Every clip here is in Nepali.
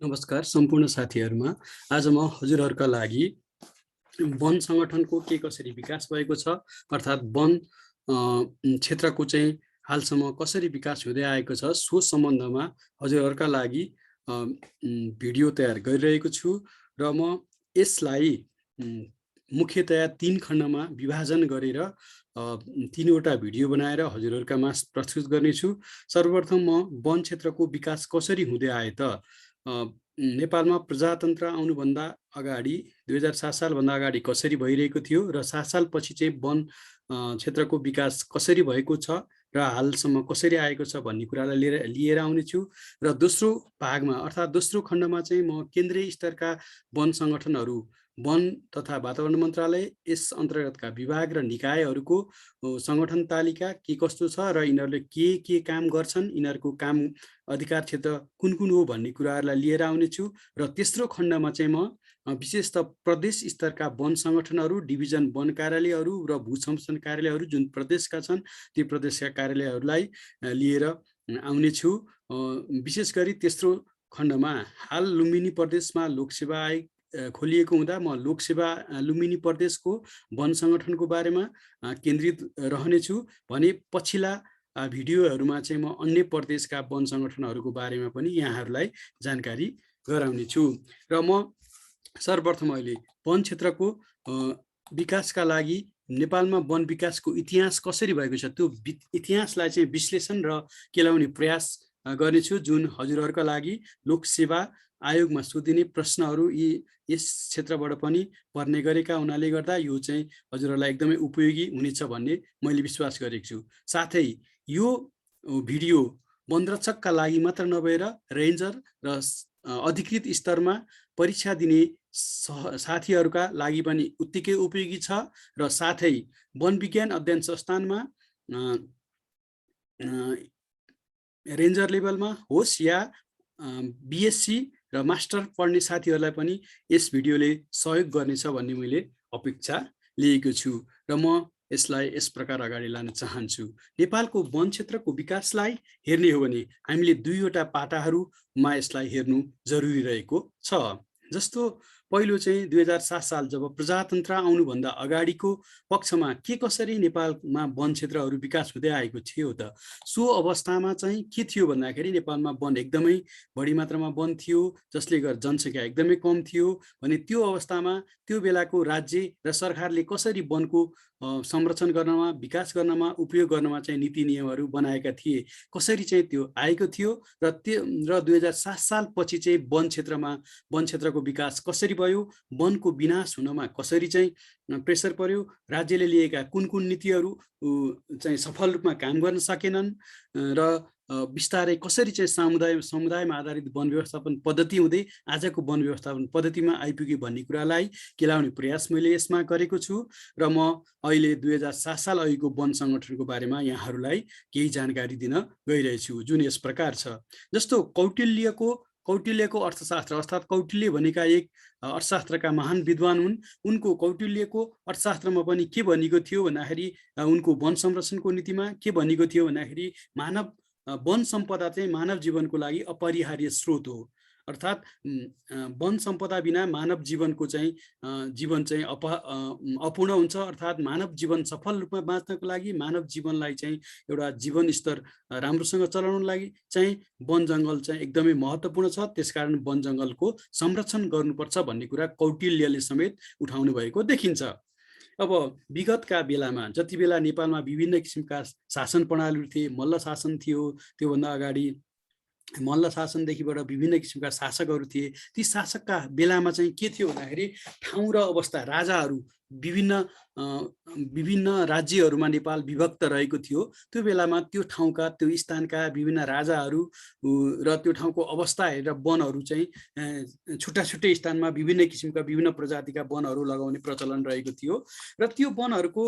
नमस्कार सम्पूर्ण साथीहरुमा। आज म हजुरहरुका लागि वन संगठनको के कसरी विकास भएको छ अर्थात वन क्षेत्रको चाहिँ हालसम्म कसरी विकास हुँदै आएको छ सो सम्बन्धमा हजुरहरुका लागि भिडियो तयार गरिरहेको छु र म यसलाई मुख्यतया 3 खण्डमा विभाजन गरेर 3 वटा भिडियो बनाएर हजुरहरुका माझ प्रस्तुत गर्नेछु। सर्वप्रथम म वन क्षेत्रको विकास कसरी हुँदै आए त नेपालमा प्रजातन्त्र आउनुभन्दा अगाडि 2007 सालभन्दा अगाडि कसरी भइरहेको थियो र 7 सालपछि चाहिँ वन क्षेत्रको विकास कसरी भएको छ र हालसम्म कसरी आएको छ भन्ने कुरालाई लिएर आउनेछु। र दोस्रो भागमा अर्थात् दोस्रो खण्डमा चाहिँ म केन्द्रीय स्तरका वन संगठनहरू, वन तथा वातावरण मन्त्रालय, यस अन्तर्गतका विभाग र निकायहरूको संगठन तालिका के कस्तो छ र यिनीहरूले के काम गर्छन्, यिनीहरूको काम अधिकार क्षेत्र कुन कुन हो भन्ने कुराहरूलाई लिएर आउनेछु। र तेस्रो खण्डमा चाहिँ म विशेषतः प्रदेश स्तरका वन संगठनहरू, डिभिजन वन कार्यालयहरू र भू संरक्षण कार्यालयहरू जुन प्रदेशका छन् ती प्रदेशका कार्यालयहरूलाई लिएर आउनेछु। विशेष गरी तेस्रो खण्डमा हाल लुम्बिनी प्रदेशमा लोकसेवा आयोग खोलिएको हुँदा म लोकसेवा लुम्बिनी प्रदेशको वन संगठनको बारेमा केन्द्रित रहनेछु भने पछिल्ला भिडियोहरूमा चाहिँ म अन्य प्रदेशका वन संगठनहरूको बारेमा पनि यहाँहरूलाई जानकारी गराउने छु। र म सर्वप्रथम अहिले वन क्षेत्रको विकासका लागि नेपालमा वन विकासको इतिहास कसरी भएको छ त्यो इतिहासलाई चाहिँ विश्लेषण र केलाउने प्रयास गर्नेछु, जुन हजुरहरुका लागि लोकसेवा आयोगमा सोधिने प्रश्नहरू यस क्षेत्रबाट पनि पर्ने गरेका हुनाले गर्दा यो चाहिँ हजुरहरुलाई एकदमै उपयोगी हुनेछ भन्ने मैले विश्वास गरेको छु। साथै यो भिडियो वनरक्षकका लागि मात्र नभएर रेन्जर र अधिकृत स्तरमा परीक्षा दिने साथीहरुका लागि पनि उत्तिकै उपयोगी छ र साथै वन विज्ञान अध्ययन संस्थानमा रेन्जर लेभलमा होस् या बीएससी र मास्टर पढ्ने साथीहरुलाई पनि यस भिडियोले सहयोग गर्नेछ भन्ने मैले अपेक्षा लिएको छु र म यसलाई यस प्रकार अगाडि लान चाहन्छु। नेपालको वन क्षेत्रको विकासलाई हेर्ने हो भने हामीले दुईवटा पाटाहरूमा यसलाई हेर्नु जरुरी रहेको छ। जस्तो पहिलो चाहिँ 2007 साल जब प्रजातन्त्र आउनुभन्दा अगाडिको पक्षमा के कसरी नेपालमा वन क्षेत्रहरू विकास हुँदै आएको थियो त सो अवस्थामा चाहिँ के थियो भन्दाखेरि नेपालमा वन एकदमै बढी मात्रामा वन थियो, जसले गर्दा जनसंख्या एकदमै कम थियो भने त्यो अवस्थामा त्यो बेलाको राज्य र सरकारले कसरी वनको संरक्षण गर्नमा, विकास गर्नमा, उपयोग गर्नमा चाहिँ नीति नियमहरू बनाएका थिए, कसरी चाहिँ त्यो आएको थियो र 2007 सालपछि चाहिँ वन क्षेत्रको विकास कसरी भयो, वनको विनाश हुनमा कसरी चाहिँ प्रेसर पर्यो, राज्यले लिएका कुन कुन नीतिहरू चाहिँ सफल रूपमा काम गर्न सकेनन् र बिस्तारै कसरी चाहिँ समुदायमा आधारित वन व्यवस्थापन पद्धति हुँदै आजको वन व्यवस्थापन पद्धतिमा आइपुग्यो भन्ने कुरालाई केलाउने प्रयास मैले यसमा गरेको छु। र म अहिले 2007 साल अघिको वन संगठनको बारेमा यहाँहरूलाई केही जानकारी दिन गइरहेछु, जुन यस प्रकार छ। जस्तो कौटिल्यको अर्थशास्त्र अर्थात् कौटिल्य भनेका एक अर्थशास्त्रका महान विद्वान हुन्। उनको कौटिल्यको अर्थशास्त्रमा पनि के भनिएको थियो भन्दाखेरि उनको वन संरक्षणको नीतिमा के भनिएको थियो भन्दाखेरि वन सम्पदा चाहिँ मानव जीवनको लागि अपरिहार्य स्रोत हो, अर्थात् वन सम्पदा बिना मानव जीवनको चाहिँ जीवन चाहिँ अपूर्ण हुन्छ। अर्थात् मानव जीवन सफल रूपमा बाँच्नको लागि, मानव जीवनलाई चाहिँ एउटा जीवन स्तर राम्रोसँग चलाउनको लागि चाहिँ वन जङ्गल चाहिँ एकदमै महत्त्वपूर्ण छ। त्यसकारण वन जङ्गलको संरक्षण गर्नुपर्छ भन्ने कुरा कौटिल्यले समेत उठाउनु भएको देखिन्छ। अब विगतका बेलामा जति बेला नेपालमा विभिन्न किसिमका शासन प्रणालीहरू थिए, मल्ल शासन थियो, त्योभन्दा अगाडि मल्ल शासनदेखिबाट विभिन्न किसिमका शासकहरू थिए, ती शासकका बेलामा चाहिँ के थियो भन्दाखेरि ठाउँ र अवस्था राजाहरू विभिन्न राज्यहरूमा नेपाल विभक्त रहेको थियो। त्यो बेलामा त्यो ठाउँका त्यो स्थानका विभिन्न राजाहरू र त्यो ठाउँको अवस्था हेरेर वनहरू चाहिँ छुट्टा छुट्टै स्थानमा विभिन्न किसिमका विभिन्न प्रजातिका वनहरू लगाउने प्रचलन रहेको थियो र त्यो वनहरूको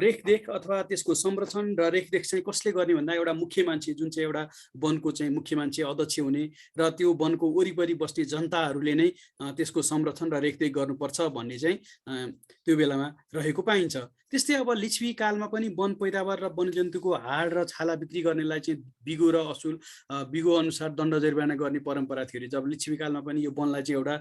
रेखदेख अथवा त्यसको संरक्षण र रेखदेख चाहिँ कसले गर्ने भन्दा एउटा मुख्य मान्छे, जुन चाहिँ एउटा वनको चाहिँ मुख्य मान्छे अध्यक्ष हुने र त्यो वनको वरिपरि बस्ने जनताहरूले नै त्यसको संरक्षण र रेखदेख गर्नुपर्छ भन्ने चाहिँ त्यो बेलामा रहेको पाइन्छ। त्यस्तै अब लिच्छवी कालमा पनि वन पैदावार र वन्यजन्तुको हाड र छाला बिक्री गर्नेलाई चाहिँ बिगो र असुल बिगो अनुसार दण्ड जरिवाना गर्ने परम्परा थियो। जब लिच्छवी कालमा पनि यो वनलाई चाहिँ एउटा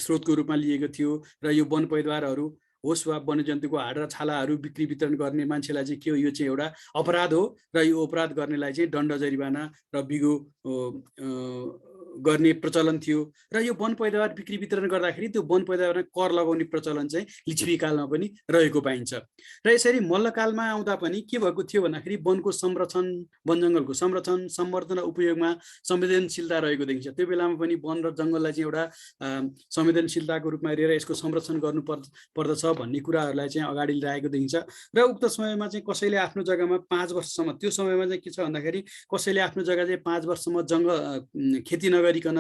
स्रोतको रूपमा लिएको थियो र यो वन पैदावारहरू होस् वा वन्यजन्तुको हाड र छालाहरू बिक्री वितरण गर्ने मान्छेलाई चाहिँ के हो, यो चाहिँ एउटा अपराध हो र यो अपराध गर्नेलाई चाहिँ दण्ड जरिवाना र बिगो गर्ने प्रचलन थियो। र यो वन पैदावार बिक्री वितरण गर्दाखेरि त्यो वन पैदावारमा कर लगाउने प्रचलन चाहिँ लिच्छवी कालमा पनि रहेको पाइन्छ। र यसरी मल्लकालमा आउँदा पनि के भएको थियो भन्दाखेरि वनको संरक्षण, वन जङ्गलको संरक्षण, सम्वर्धन र उपयोगमा संवेदनशीलता रहेको देखिन्छ। त्यो बेलामा पनि वन र जङ्गललाई चाहिँ एउटा संवेदनशीलताको रूपमा हेरेर यसको संरक्षण गर्नु पर्दछ भन्ने कुराहरूलाई चाहिँ अगाडि ल्याएको देखिन्छ। र उक्त समयमा चाहिँ कसैले आफ्नो जग्गामा 5 वर्षसम्म, त्यो समयमा चाहिँ के छ भन्दाखेरि कसैले आफ्नो जग्गा चाहिँ 5 वर्षसम्म खेती नगरिकन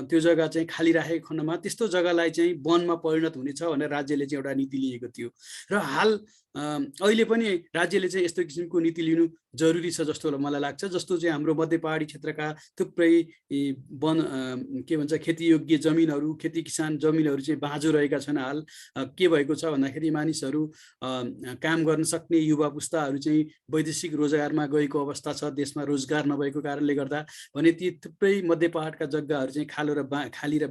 त्यो जग्गा चाहिँ खाली राखेको खण्डमा त्यस्तो जग्गालाई चाहिँ वनमा परिणत हुनेछ भनेर राज्यले चाहिँ एउटा नीति लिएको थियो। र हाल अहिले पनि राज्यले चाहिँ यस्तो किसिमको नीति लिनु जरुरी छ जस्तो मलाई लाग्छ। जस्तो चाहिँ हाम्रो मध्य पहाडी क्षेत्रका थुप्रै वन के भन्छ खेतीयोग्य जमिनहरू, खेती किसान जमिनहरू चाहिँ बाँझो रहेका छन्। हाल के भएको छ भन्दाखेरि मानिसहरू काम गर्न सक्ने युवा पुस्ताहरू चाहिँ वैदेशिक रोजगारमा गएको अवस्था छ। देशमा रोजगार नभएको कारणले गर्दा भने ती थुप्रै मध्य पहाडका जग्गाहरू चाहिँ खाली र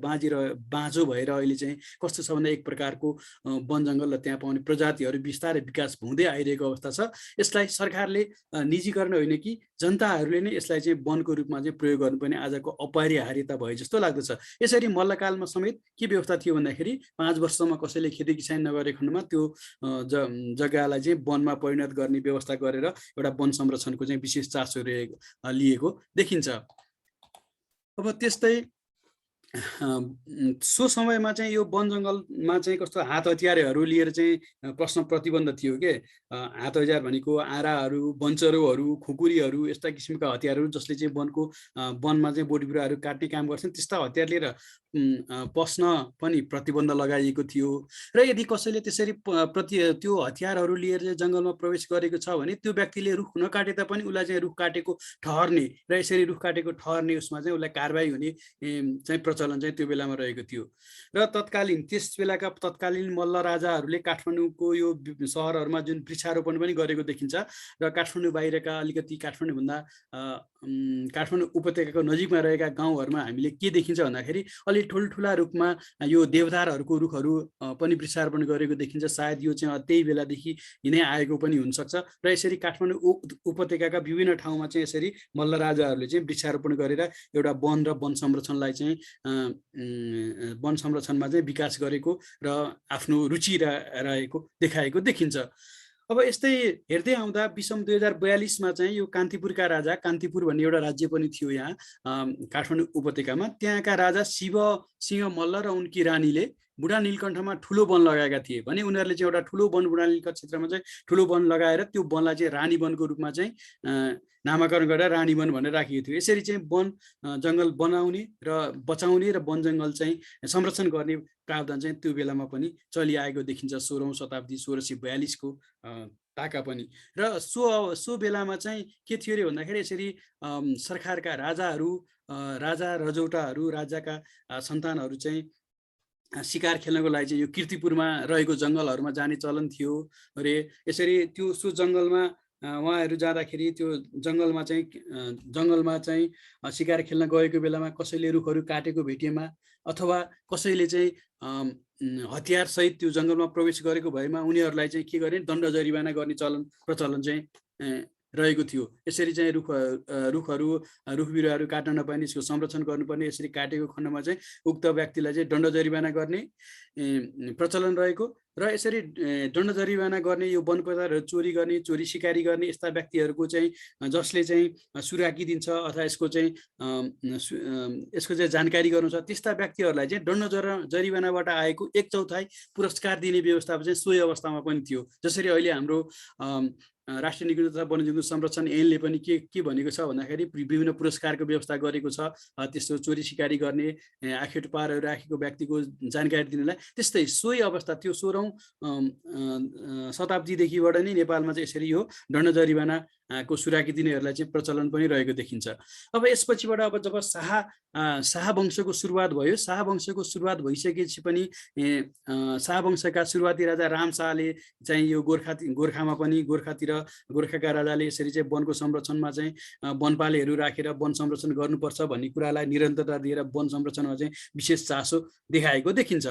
बाँझो भएर अहिले चाहिँ कस्तो छ भन्दा एक प्रकारको वन जङ्गल र त्यहाँ पाउने प्रजातिहरू बिस्तारै विकास हुँदै आइरहेको अवस्था छ। यसलाई सरकारले निजीकरण होइन कि जनताहरूले नै यसलाई चाहिँ वनको रूपमा चाहिँ प्रयोग गर्नुपर्ने आजको अपरिहार्यता भयो जस्तो लाग्दछ। यसरी मल्लकालमा समेत के व्यवस्था थियो भन्दाखेरि 5 वर्षसम्म कसैले खेती किसान नगरेको खण्डमा त्यो जग्गालाई चाहिँ वनमा परिणत गर्ने व्यवस्था गरेर एउटा वन संरक्षणको चाहिँ विशेष चासो लिएको देखिन्छ। अब त्यस्तै सो समयमा चाहिँ यो वन जङ्गलमा चाहिँ कस्तो हात हतियारहरू लिएर चाहिँ प्रश्न प्रतिबन्ध थियो के। हात हतियार भनेको आराहरू, बन्चरोहरू, खुकुरीहरू, यस्ता किसिमका हतियारहरू जसले चाहिँ वनमा चाहिँ बोडी बिरुवाहरू काट्ने काम गर्छन्, त्यस्ता हतियार लिएर पस्न पनि प्रतिबन्ध लगाइएको थियो। र यदि कसैले त्यसरी त्यो हतियारहरू लिएर चाहिँ जङ्गलमा प्रवेश गरेको छ भने त्यो व्यक्तिले रुख नकाटे तापनि उसलाई चाहिँ रुख काटेको ठहर्ने र यसरी रुख काटेको ठहर्ने उसमा चाहिँ उसलाई कारबाही हुने चाहिँ प्रचलन चाहिँ त्यो बेलामा रहेको थियो। र त्यस बेलाका तत्कालीन मल्ल राजाहरूले काठमाडौँको यो सहरहरूमा जुन वृक्षारोपण पनि गरेको देखिन्छ। र काठमाडौँ बाहिरका अलिकति काठमाडौँ उपत्यकाको नजिकमा रहेका गाउँहरूमा हामीले के देखिन्छ भन्दाखेरि अलि ठुल्ठुला रूपमा यो देवदारहरूको रुखहरू पनि वृक्षारोपण गरेको देखिन्छ। सायद यो चाहिँ त्यही बेलादेखि नै आएको पनि हुनसक्छ। र यसरी काठमाडौँ उपत्यकाका विभिन्न ठाउँमा चाहिँ यसरी मल्ल राजाहरूले चाहिँ वृक्षारोपण गरेर एउटा वन र वन संरक्षणलाई चाहिँ वन संरक्षणमा चाहिँ विकास गरेको र आफ्नो रुचि रहेको देखाएको देखिन्छ। अब यस्तै हेर्दै आउँदा विषम 2042मा चाहिँ यो कान्तिपुरका राजा, कान्तिपुर भन्ने एउटा राज्य पनि थियो यहाँ काठमाडौँ उपत्यकामा, त्यहाँका राजा शिव सिंह मल्ल र उनकी रानीले बुढा नीलकण्ठमा ठुलो वन लगाएका थिए भने उनीहरूले चाहिँ एउटा ठुलो वन बुढा नीलकण्ठ क्षेत्रमा चाहिँ ठुलो वन लगाएर त्यो वनलाई चाहिँ रानी वनको रूपमा चाहिँ नामाकरण गरेर रानी वन भनेर राखिएको थियो। यसरी चाहिँ वन जङ्गल बनाउने र बचाउने र वन जङ्गल चाहिँ संरक्षण गर्ने प्रावधान चाहिँ त्यो बेलामा पनि चलिआएको देखिन्छ। 16औं शताब्दी 1642 को ताका पनि। र सो बेलामा चाहिँ के थियो अरे भन्दाखेरि यसरी सरकारका राजाहरू, राजा रजौटाहरू, राजाका सन्तानहरू चाहिँ शिकार खेल्नको लागि चाहिँ यो कीर्तिपुरमा रहेको जङ्गलहरूमा जाने चलन थियो अरे। यसरी त्यो सो जङ्गलमा उहाँहरू जाँदाखेरि त्यो जङ्गलमा चाहिँ शिकार खेल्न गएको बेलामा कसैले रुखहरू काटेको भेटिएमा अथवा कसैले चाहिँ हतियार सहित त्यो जङ्गलमा प्रवेश गरेको भएमा उनीहरूलाई चाहिँ के गर्ने, दण्ड जरिवाना गर्ने प्रचलन चाहिँ रहेको थियो। यसरी चाहिँ रुख बिरुवाहरू काट्न नपाइने, यसको संरक्षण गर्नुपर्ने, यसरी काटेको खण्डमा चाहिँ उक्त व्यक्तिलाई चाहिँ दण्ड जरिवाना गर्ने प्रचलन रहेको। र यसरी दण्ड जरिवाना गर्ने, यो वन पदार्थहरू चोरी गर्ने, चोरी सिकारी गर्ने यस्ता व्यक्तिहरूको चाहिँ जसले चाहिँ सुराकी दिन्छ अथवा यसको चाहिँ जानकारी गर्नु छ त्यस्ता व्यक्तिहरूलाई चाहिँ दण्ड जरिवानाबाट आएको 1/4 पुरस्कार दिने व्यवस्था चाहिँ सोही अवस्थामा पनि थियो। जसरी अहिले हाम्रो राष्ट्रिय निकुञ्ज तथा वन्यजन्तु संरक्षण ऐनले पनि के भनेको छ भन्दाखेरि विभिन्न पुरस्कारको व्यवस्था गरेको छ त्यस्तो चोरी सिकारी गर्ने, आखेट पारहरू राखेको व्यक्तिको जानकारी दिनलाई। त्यस्तै सोही अवस्था त्यो 16औं शताब्दीदेखिबाट नै नेपालमा चाहिँ यसरी यो दण्ड जरिवाना को सुराकी दिनेहरूलाई चाहिँ प्रचलन पनि रहेको देखिन्छ। अब यसपछिबाट अब जब शाह वंशको सुरुवात भयो, शाह वंशको सुरुवात भइसकेपछि पनि शाह वंशका सुरुवाती राजा राम शाहले चाहिँ यो गोर्खामा पनि गोर्खाका राजाले यसरी चाहिँ वनको संरक्षणमा चाहिँ वनपालेहरू राखेर वन संरक्षण गर्नुपर्छ भन्ने कुरालाई निरन्तरता दिएर वन संरक्षणमा चाहिँ विशेष चासो देखाएको देखिन्छ।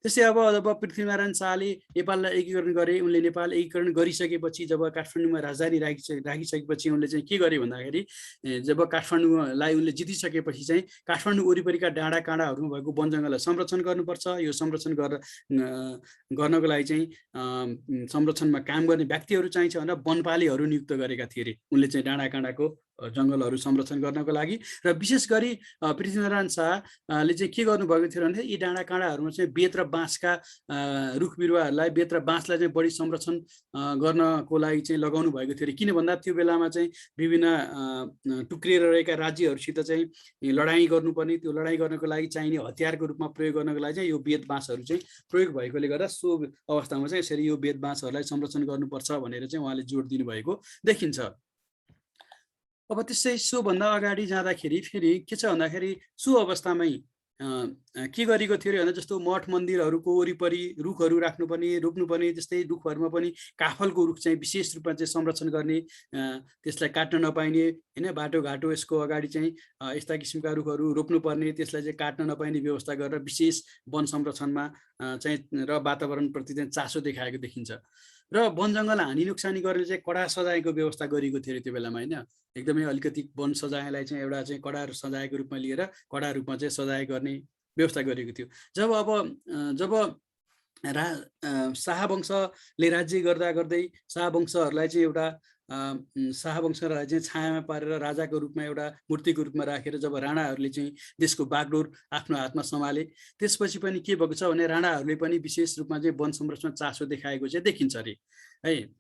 त्यसै अब पृथ्वीनारायण शाहले नेपाललाई एकीकरण गरे, उनले नेपाल एकीकरण गरिसकेपछि जब काठमाडौँमा राजधानी राखिसकेपछि उनले चाहिँ के गरे भन्दाखेरि जब काठमाडौँलाई उनले जितिसकेपछि चाहिँ काठमाडौँ वरिपरिका डाँडा काँडाहरूमा भएको वन जङ्गललाई संरक्षण गर्नुपर्छ। यो संरक्षण गर्नको लागि चाहिँ संरक्षणमा काम गर्ने व्यक्तिहरू चाहिन्छ भनेर वनपालेहरू नियुक्त गरेका थिए अरे उनले चाहिँ डाँडा काँडाको जङ्गलहरू संरक्षण गर्नको लागि। र विशेष गरी पृथ्वीनारायण शाहले चाहिँ के गर्नुभएको थियो भने यी डाँडा काँडाहरूमा चाहिँ बेत र बाँसका रुख बिरुवाहरूलाई, बेत र बाँसलाई चाहिँ बढी संरक्षण गर्नको लागि चाहिँ लगाउनु भएको थियो अरे। किन भन्दा त्यो बेलामा चाहिँ विभिन्न टुक्रिएर रहेका राज्यहरूसित चाहिँ लडाइँ गर्नुपर्ने, त्यो लडाइँ गर्नको लागि चाहिने हतियारको रूपमा प्रयोग गर्नको लागि चाहिँ यो बेत बाँसहरू चाहिँ प्रयोग भएकोले गर्दा सो अवस्थामा चाहिँ यसरी यो बेत बाँसहरूलाई संरक्षण गर्नुपर्छ भनेर चाहिँ उहाँले जोड दिनुभएको देखिन्छ। अब त्यसै सोभन्दा अगाडि जाँदाखेरि फेरि के छ भन्दाखेरि सो अवस्थामै के गरेको थियो अरे भन्दा जस्तो मठ मन्दिरहरूको वरिपरि रुखहरू राख्नुपर्ने, रोप्नुपर्ने, जस्तै रुखहरूमा पनि काफलको रुख चाहिँ विशेष रूपमा चाहिँ संरक्षण गर्ने, त्यसलाई काट्न नपाइने होइन, बाटोघाटो यसको अगाडि चाहिँ यस्ता किसिमका रुखहरू रोप्नुपर्ने, त्यसलाई चाहिँ काट्न नपाइने व्यवस्था गरेर विशेष वन संरक्षणमा चाहिँ र वातावरणप्रति चाहिँ चासो देखाएको देखिन्छ। र वन जङ्गल हानि नोक्सानी गरेर चाहिँ कडा सजायको व्यवस्था गरिएको थियो त्यो बेलामा होइन। एकदमै अलिकति वन सजायलाई चाहिँ एउटा चाहिँ कडा सजायको रूपमा लिएर कडा रूपमा चाहिँ सजाय गर्ने व्यवस्था गरिएको थियो। जब शाह वंशले राज्य गर्दा गर्दै शाह वंशहरूलाई चाहिँ एउटा शाह वंशलाई चाहिँ छायामा पारेर राजाको रूपमा एउटा मूर्तिको रूपमा राखेर जब राणाहरूले चाहिँ देशको बागडोर आफ्नो हातमा सम्हाले, त्यसपछि पनि के भएको छ भने राणाहरूले पनि विशेष रूपमा चाहिँ वन संरक्षणमा चासो देखाएको चाहिँ देखिन्छ अरे है।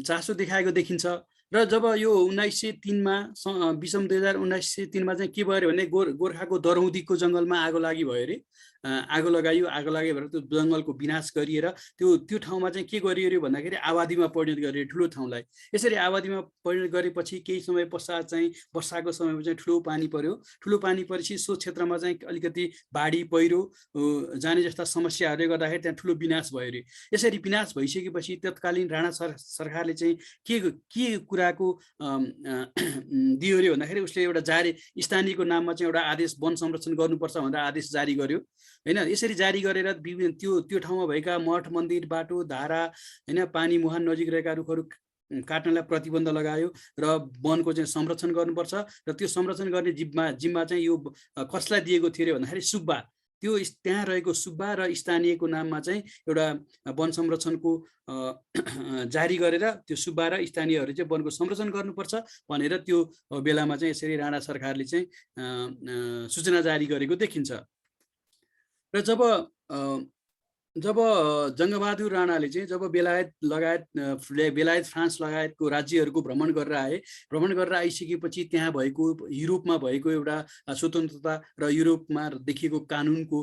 चासो देखाएको देखिन्छ। र जब यो 1903मा विषम 2019-03मा चाहिँ के भयो भने गोर्खाको दरौदीको जङ्गलमा आगो लागि भयो अरे। आगो लगायो भनेर त्यो जङ्गलको विनाश गरिएर त्यो ठाउँमा चाहिँ के गरियो अरे भन्दाखेरि आबादीमा परिणत गरियो ठुलो ठाउँलाई। यसरी आबादीमा परिणत गरेपछि केही समय पश्चात चाहिँ वर्षाको समयमा चाहिँ ठुलो पानी पर्यो। ठुलो पानी परेपछि सो क्षेत्रमा चाहिँ अलिकति बाढी पहिरो जाने जस्ता समस्याहरूले गर्दाखेरि त्यहाँ ठुलो विनाश भयो अरे। यसरी विनाश भइसकेपछि तत्कालीन राणा सरकारले चाहिँ के कुराको दियो अरे भन्दाखेरि उसले एउटा जारी स्थानीयको नाममा चाहिँ एउटा आदेश वन संरक्षण गर्नुपर्छ भनेर आदेश जारी गर्यो होइन। यसरी जारी गरेर विभिन्न त्यो ठाउँमा भएका मठ मन्दिर, बाटो, धारा होइन, पानी मुहान नजिक रहेका रुखहरू काट्नलाई प्रतिबन्ध लगायो र वनको चाहिँ संरक्षण गर्नुपर्छ। र त्यो संरक्षण गर्ने जिम्मा चाहिँ यो कसलाई दिएको थियो अरे भन्दाखेरि सुब्बा, त्यो त्यहाँ रहेको सुब्बा र स्थानीयको नाममा चाहिँ एउटा वन संरक्षणको जारी गरेर त्यो सुब्बा र स्थानीयहरू चाहिँ वनको संरक्षण गर्नुपर्छ भनेर त्यो बेलामा चाहिँ यसरी राणा सरकारले चाहिँ सूचना जारी गरेको देखिन्छ। र जब जङ्गबहादुर राणाले चाहिँ जब बेलायत फ्रान्स लगायतको राज्यहरूको भ्रमण गरेर आइसकेपछि त्यहाँ भएको युरोपमा भएको एउटा स्वतन्त्रता र युरोपमा देखिएको कानुनको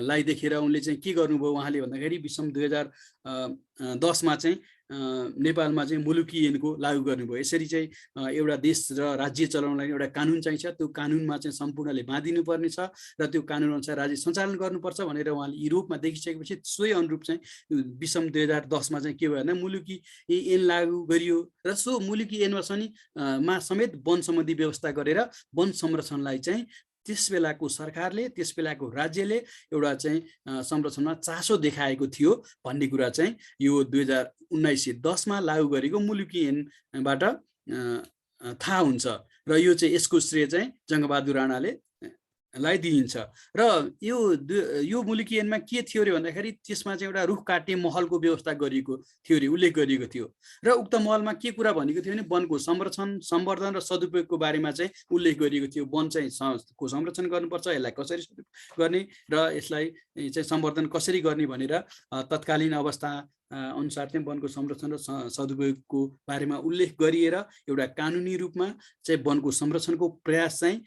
लाई देखेर उनले चाहिँ के गर्नुभयो उहाँले भन्दाखेरि विषम 2010मा चाहिँ नेपालमा चाहिँ मुलुकी ऐनको लागू गर्नुभयो। यसरी चाहिँ एउटा देश र राज्य चलाउनलाई एउटा कानुन चाहिन्छ, त्यो कानुनमा चाहिँ सम्पूर्णले बाँधिनु पर्ने छ र त्यो कानुन अनुसार राज्य सञ्चालन गर्नुपर्छ भनेर उहाँले युरोपमा देखिसकेपछि सोही अनुरूप चाहिँ विषम 2010मा चाहिँ के भयो भने मुलुकी ऐन लागू गरियो र सो मुलुकी ऐनमा समेत वन सम्बन्धी व्यवस्था गरेर वन संरक्षणलाई चाहिँ त्यस बेलाको सरकारले, त्यस बेलाको राज्यले एउटा चाहिँ संरक्षणमा चासो देखाएको थियो भन्ने कुरा चाहिँ यो 1910मा लागू गरेको मुलुकी ऐनबाट थाहा हुन्छ। र यो चाहिँ यसको श्रेय चाहिँ जङ्गबहादुर राणाले लाई दिइन्छ। र यो मुलुकी ऐनमा के थियो अरे भन्दाखेरि त्यसमा चाहिँ एउटा रुख काट्ने महलको व्यवस्था गरिएको थियो अरे, उल्लेख गरिएको थियो। र उक्त महलमा के कुरा भनेको थियो भने वनको संरक्षण, सम्वर्धन र सदुपयोगको बारेमा चाहिँ उल्लेख गरिएको थियो। वन चाहिँ को संरक्षण गर्नुपर्छ, यसलाई कसरी गर्ने र यसलाई चाहिँ सम्वर्धन कसरी गर्ने भनेर तत्कालीन अवस्था अनुसार चाहिँ वनको संरक्षण र सदुपयोगको बारेमा उल्लेख गरिएर एउटा कानुनी रूपमा चाहिँ वनको संरक्षणको प्रयास चाहिँ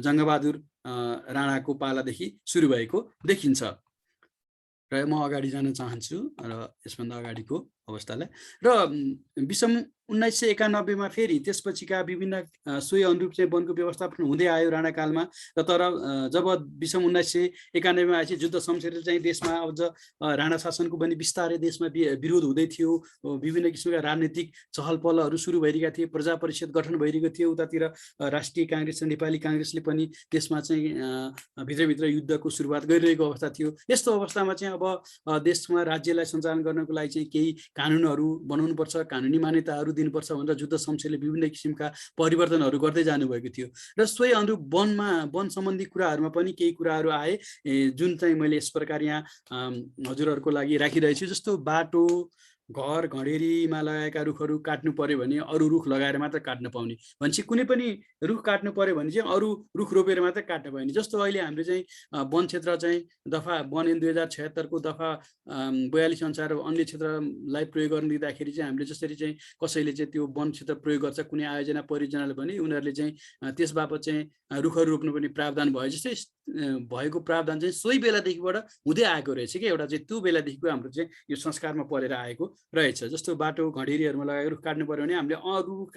जङ्गबहादुर राणाको पालादेखि सुरु भएको देखिन्छ। र म अगाडि जान चाहन्छु र यसभन्दा अगाडिको अवस्थालाई र विषम 1991 मा फेरि त्यसपछिका विभिन्न सोही अनुरूप चाहिँ वनको व्यवस्थापन हुँदै आयो राणाकालमा र तर जब विषम 1991 मा आएपछि जुद्ध शमशेरले चाहिँ देशमा अझ राणा शासनको पनि बिस्तारै देशमा विरोध हुँदै थियो, विभिन्न किसिमका राजनीतिक चहल पहलहरू सुरु भइरहेका थिए, प्रजा परिषद गठन भइरहेको थियो, उतातिर राष्ट्रिय काङ्ग्रेस र नेपाली काङ्ग्रेसले पनि देशमा चाहिँ भित्रभित्र युद्धको सुरुवात गरिरहेको अवस्था थियो। यस्तो अवस्थामा चाहिँ अब देशमा राज्यलाई सञ्चालन गर्नको लागि चाहिँ केही कानुनहरू बनाउनुपर्छ, कानुनी मान्यताहरू दिनुपर्छ भनेर जुद्ध शमशेरले विभिन्न किसिमका परिवर्तनहरू गर्दै जानुभएको थियो र सोही अनुरूप वन सम्बन्धी कुराहरूमा पनि केही कुराहरू आए जुन चाहिँ मैले यस प्रकार यहाँ हजुरहरूको लागि राखिरहेको छु। जस्तो बाटो, घर, घडेरीमा लगाएका रुखहरू काट्नु पर्यो भने अरू रुख लगाएर मात्र काट्न पाउने, भनेपछि कुनै पनि रुख काट्नु पर्यो भने चाहिँ अरू रुख रोपेर मात्र काट्न पाइने। जस्तो अहिले हामीले चाहिँ वन क्षेत्र चाहिँ दफा वन ऐन 2076 को दफा 42 अनुसार अन्य क्षेत्रलाई प्रयोग गर्न दिँदाखेरि चाहिँ हामीले जसरी चाहिँ कसैले चाहिँ त्यो वन क्षेत्र प्रयोग गर्छ कुनै आयोजना परियोजनाले भने उनीहरूले चाहिँ त्यस बापत चाहिँ रुखहरू रोप्नुपर्ने प्रावधान भयो। जस्तै भएको प्रावधान चाहिँ सोही बेलादेखिबाट हुँदै आएको रहेछ कि एउटा चाहिँ त्यो बेलादेखिको हाम्रो चाहिँ यो संस्कारमा परेर आएको रहेछ। जस्तो बाटो घडेरीहरूमा लगाएको रुख काट्नु पर्यो भने हामीले अरू रुख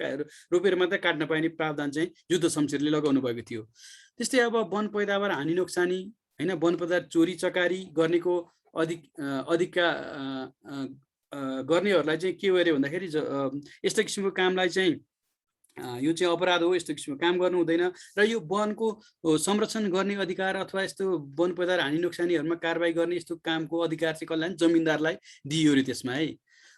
रोपेर मात्रै काट्न पाइने प्रावधान चाहिँ जुद्ध शमशेरले लगाउनु भएको थियो। त्यस्तै अब वन पैदावार हानि नोक्सानी होइन, वन पैदावार चोरी चकारी गर्नेको अधिकका गर्नेहरूलाई चाहिँ के गर्यो भन्दाखेरि यस्तो किसिमको कामलाई चाहिँ यो चाहिँ अपराध हो, यस्तो किसिमको काम गर्नु हुँदैन र यो वनको संरक्षण गर्ने अधिकार अथवा यस्तो वन पैदावार हानि नोक्सानीहरूमा कारबाही गर्ने यस्तो कामको अधिकार चाहिँ कसलाई, जमिनदारलाई दिइयो रे त्यसमा है।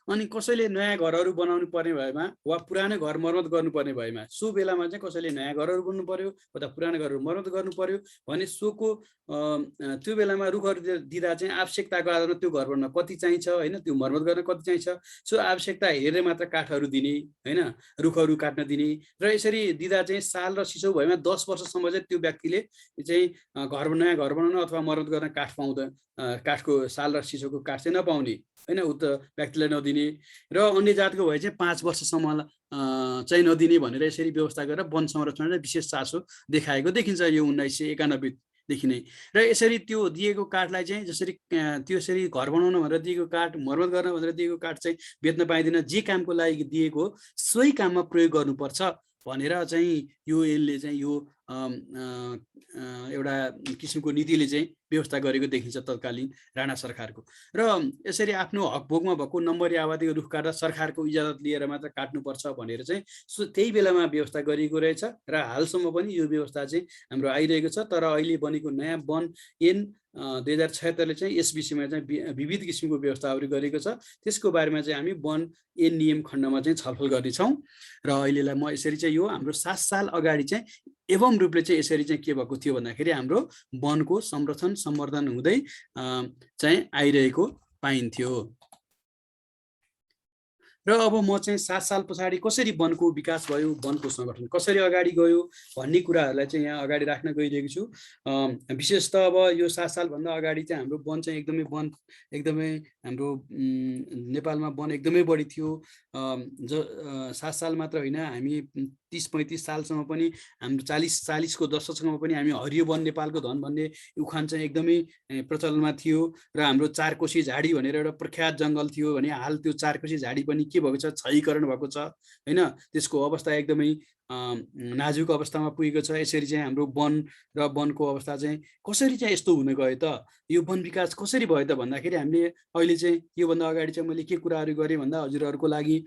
अनि कसैले नयाँ घरहरू बनाउनु पर्ने भएमा वा पुरानो घर मर्मत गर्नुपर्ने भएमा सो बेलामा चाहिँ कसैले नयाँ घरहरू बनाउनु पर्यो अथवा पुरानो घरहरू मर्मत गर्नु पर्यो भने सोको त्यो बेलामा रुखहरू दिँदा चाहिँ आवश्यकताको आधारमा त्यो घर बनाउन कति चाहिन्छ होइन, त्यो मर्मत गर्न कति चाहिन्छ, सो आवश्यकता हेरेर मात्र काठहरू दिने होइन, रुखहरू काट्न दिने र यसरी दिँदा चाहिँ साल र सिसौ भएमा 10 वर्षसम्म चाहिँ त्यो व्यक्तिले चाहिँ नयाँ घर बनाउन अथवा मर्मत गर्न काठ पाउँदैन, काठको साल र सिसौको काठ चाहिँ नपाउने होइन, उक्त व्यक्तिलाई नदिने र अन्य जातको भए चाहिँ 5 वर्षसम्म चाहिँ नदिने भनेर यसरी व्यवस्था गरेर वन संरक्षणलाई विशेष चासो देखाएको देखिन्छ यो 1991 देखि नै। र यसरी त्यो दिएको काठलाई चाहिँ जसरी त्यसरी घर बनाउन भनेर दिएको काठ, मर्मत गर्न भनेर दिएको काठ चाहिँ बेच्न पाइँदैन, जे कामको लागि दिएको सोही काममा प्रयोग गर्नुपर्छ भनेर चाहिँ यो यसले चाहिँ यो एउटा किसिमको नीतिले चाहिँ व्यवस्था गरेको देखिन्छ तत्कालीन राणा सरकारको। र यसरी आफ्नो हकभोगमा भएको नम्बरी आबादीको रुख काट्दा सरकारको इजाजत लिएर मात्र काट्नुपर्छ भनेर चाहिँ त्यही बेलामा व्यवस्था गरिएको रहेछ र हालसम्म पनि यो व्यवस्था चाहिँ हाम्रो आइरहेको छ। तर अहिले बनेको नयाँ वन ऐन 2076ले चाहिँ यस विषयमा चाहिँ विविध किसिमको व्यवस्थाहरू गरेको छ। त्यसको बारेमा चाहिँ हामी वन ऐन नियम खण्डमा चाहिँ छलफल गर्नेछौँ र अहिलेलाई म यसरी चाहिँ यो हाम्रो 7 साल अगाडि चाहिँ एवं रूपले चाहिँ यसरी चाहिँ के भएको थियो भन्दाखेरि हाम्रो वनको संरक्षण सम्वर्धन हुँदै चाहिँ आइरहेको पाइन्थ्यो। र अब म चाहिँ 7 साल पछाडि कसरी वनको विकास भयो, वनको सङ्गठन कसरी अगाडि गयो भन्ने कुराहरूलाई चाहिँ यहाँ अगाडि राख्न गइरहेको छु। विशेष त अब यो 7 सालभन्दा अगाडि चाहिँ हाम्रो वन चाहिँ एकदमै हाम्रो नेपालमा वन एकदमै बढी थियो। 7 साल मात्र होइन, हामी 30-35 सालसम्म पनि हाम्रो 40को दशकसम्म पनि हामी हरियो वन नेपालको धन भन्ने उखान चाहिँ एकदमै प्रचलनमा थियो र हाम्रो चारकोशी झाडी भनेर एउटा प्रख्यात जङ्गल थियो भने हाल त्यो चारकोशी झाडी पनि के भएको छ, क्षयीकरण भएको छ होइन, त्यसको अवस्था एकदमै नाजुक अवस्थामा पुगेको छ। यसरी चाहिँ हाम्रो वन र वनको अवस्था चाहिँ कसरी चाहिँ यस्तो हुन गयो त, यो वन विकास कसरी भयो त भन्दाखेरि हामीले अहिले चाहिँ योभन्दा अगाडि चाहिँ मैले के कुराहरू गरेँ भन्दा हजुरहरूको लागि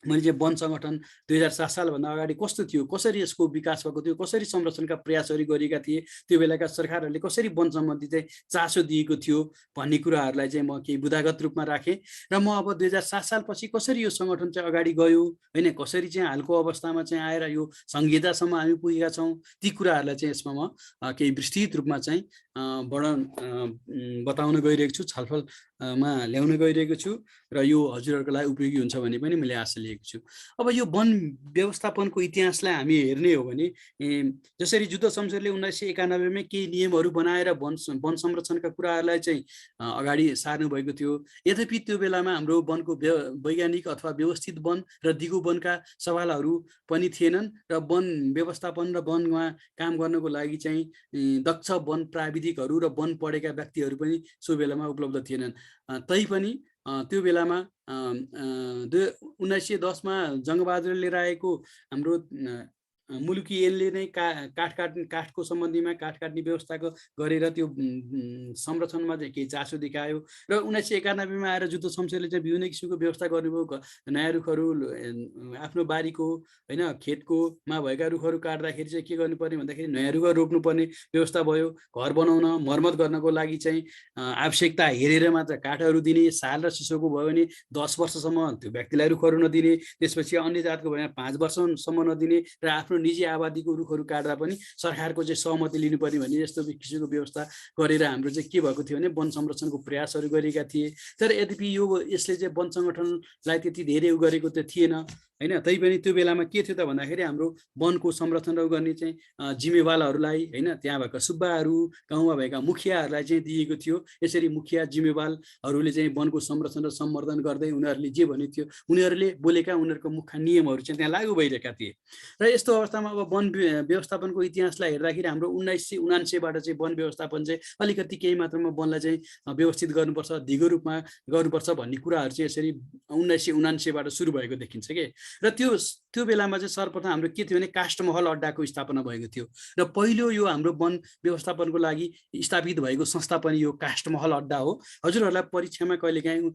मैले चाहिँ वन सङ्गठन 2007 सालभन्दा अगाडि कस्तो थियो, कसरी यसको विकास भएको थियो, कसरी संरक्षणका प्रयासहरू गरिएका थिए, त्यो बेलाका सरकारहरूले कसरी वन सम्बन्धी चाहिँ चासो दिएको थियो भन्ने कुराहरूलाई चाहिँ म केही बुदागत रूपमा राखेँ। र म अब 2007 सालपछि कसरी यो सङ्गठन चाहिँ अगाडि गयो होइन, कसरी चाहिँ हालको अवस्थामा चाहिँ आएर यो संहितासम्म हामी पुगेका छौँ, ती कुराहरूलाई चाहिँ यसमा म केही विस्तृत रूपमा चाहिँ बताउन गइरहेको छु, छलफल मा ल्याउन गइरहेको छु र यो हजुरहरूको लागि उपयोगी हुन्छ भन्ने पनि मैले आशा लिएको छु। अब यो वन व्यवस्थापनको इतिहासलाई हामी हेर्ने हो भने जसरी जुद्ध शमशेरले 1991 मै केही नियमहरू बनाएर वन संरक्षणका कुराहरूलाई चाहिँ अगाडि सार्नु भएको थियो। यद्यपि त्यो बेलामा हाम्रो वनको वैज्ञानिक अथवा व्यवस्थित वन र दिगो वनका सवालहरू पनि थिएनन् र वन व्यवस्थापन र वनमा काम गर्नको लागि चाहिँ दक्ष वन प्राविधिकहरू र वन पढेका व्यक्तिहरू पनि सो बेलामा उपलब्ध थिएनन्। तैपनि त्यो बेलामा 1910 मा जङ्गबहादुरले लिएर आएको हाम्रो मुलुकी ऐनले नै काठको सम्बन्धीमा काठ काट्ने व्यवस्थाको गरेर त्यो संरक्षणमा चाहिँ केही चासो देखायो र 1991 मा आएर जुद्ध शमशेरले चाहिँ विभिन्न किसिमको व्यवस्था गर्नुभयो। नयाँ रुखहरू आफ्नो बारीको होइन खेतकोमा भएका रुखहरू काट्दाखेरि चाहिँ के गर्नु पर्ने भन्दाखेरि नयाँ रुखहरू रोप्नुपर्ने व्यवस्था भयो। घर बनाउन मर्मत गर्नको लागि चाहिँ आवश्यकता हेरेर मात्र काठहरू दिने, साल र सिसोको भयो भने 10 वर्षसम्म त्यो व्यक्तिलाई रुखहरू नदिने, त्यसपछि अन्य जातको भयो भने 5 वर्षसम्म नदिने र आफ्नो निजी आबादीको रुखहरू काट्दा पनि सरकारको चाहिँ सहमति लिनुपर्ने भन्ने यस्तो किसिमको व्यवस्था गरेर हाम्रो चाहिँ के भएको थियो भने वन संरक्षणको प्रयासहरू गरेका थिए। तर यद्यपि यसले चाहिँ वन सङ्गठनलाई त्यति धेरै गरेको त थिएन होइन। तैपनि त्यो बेलामा के थियो त भन्दाखेरि हाम्रो वनको संरक्षण गर्ने चाहिँ जिम्मेवालहरूलाई होइन त्यहाँ भएका सुब्बाहरू गाउँमा भएका मुखियाहरूलाई चाहिँ दिएको थियो। यसरी मुखिया जिम्मेवालहरूले चाहिँ वनको संरक्षण र सम्वर्धन गर्दै उनीहरूले जे भने थियो उनीहरूले बोलेका उनीहरूको मुख्य नियमहरू चाहिँ त्यहाँ लागू भइरहेका थिए। र यस्तो अवस्थामा अब वन व्यवस्थापनको इतिहासलाई हेर्दाखेरि हाम्रो 1979 बाट चाहिँ वन व्यवस्थापन चाहिँ अलिकति केही मात्रामा वनलाई चाहिँ व्यवस्थित गर्नुपर्छ, दिगो रूपमा गर्नुपर्छ भन्ने कुराहरू चाहिँ यसरी 1979 बाट सुरु भएको देखिन्छ के। र त्यो बेलामा चाहिँ सर्वप्रथम हाम्रो के थियो भने काष्ठमहल अड्डाको स्थापना भएको थियो र पहिलो यो हाम्रो वन व्यवस्थापनको लागि स्थापित भएको संस्था पनि यो काष्ठमहल अड्डा हो। हजुरहरूलाई परीक्षामा कहिलेकाहीँ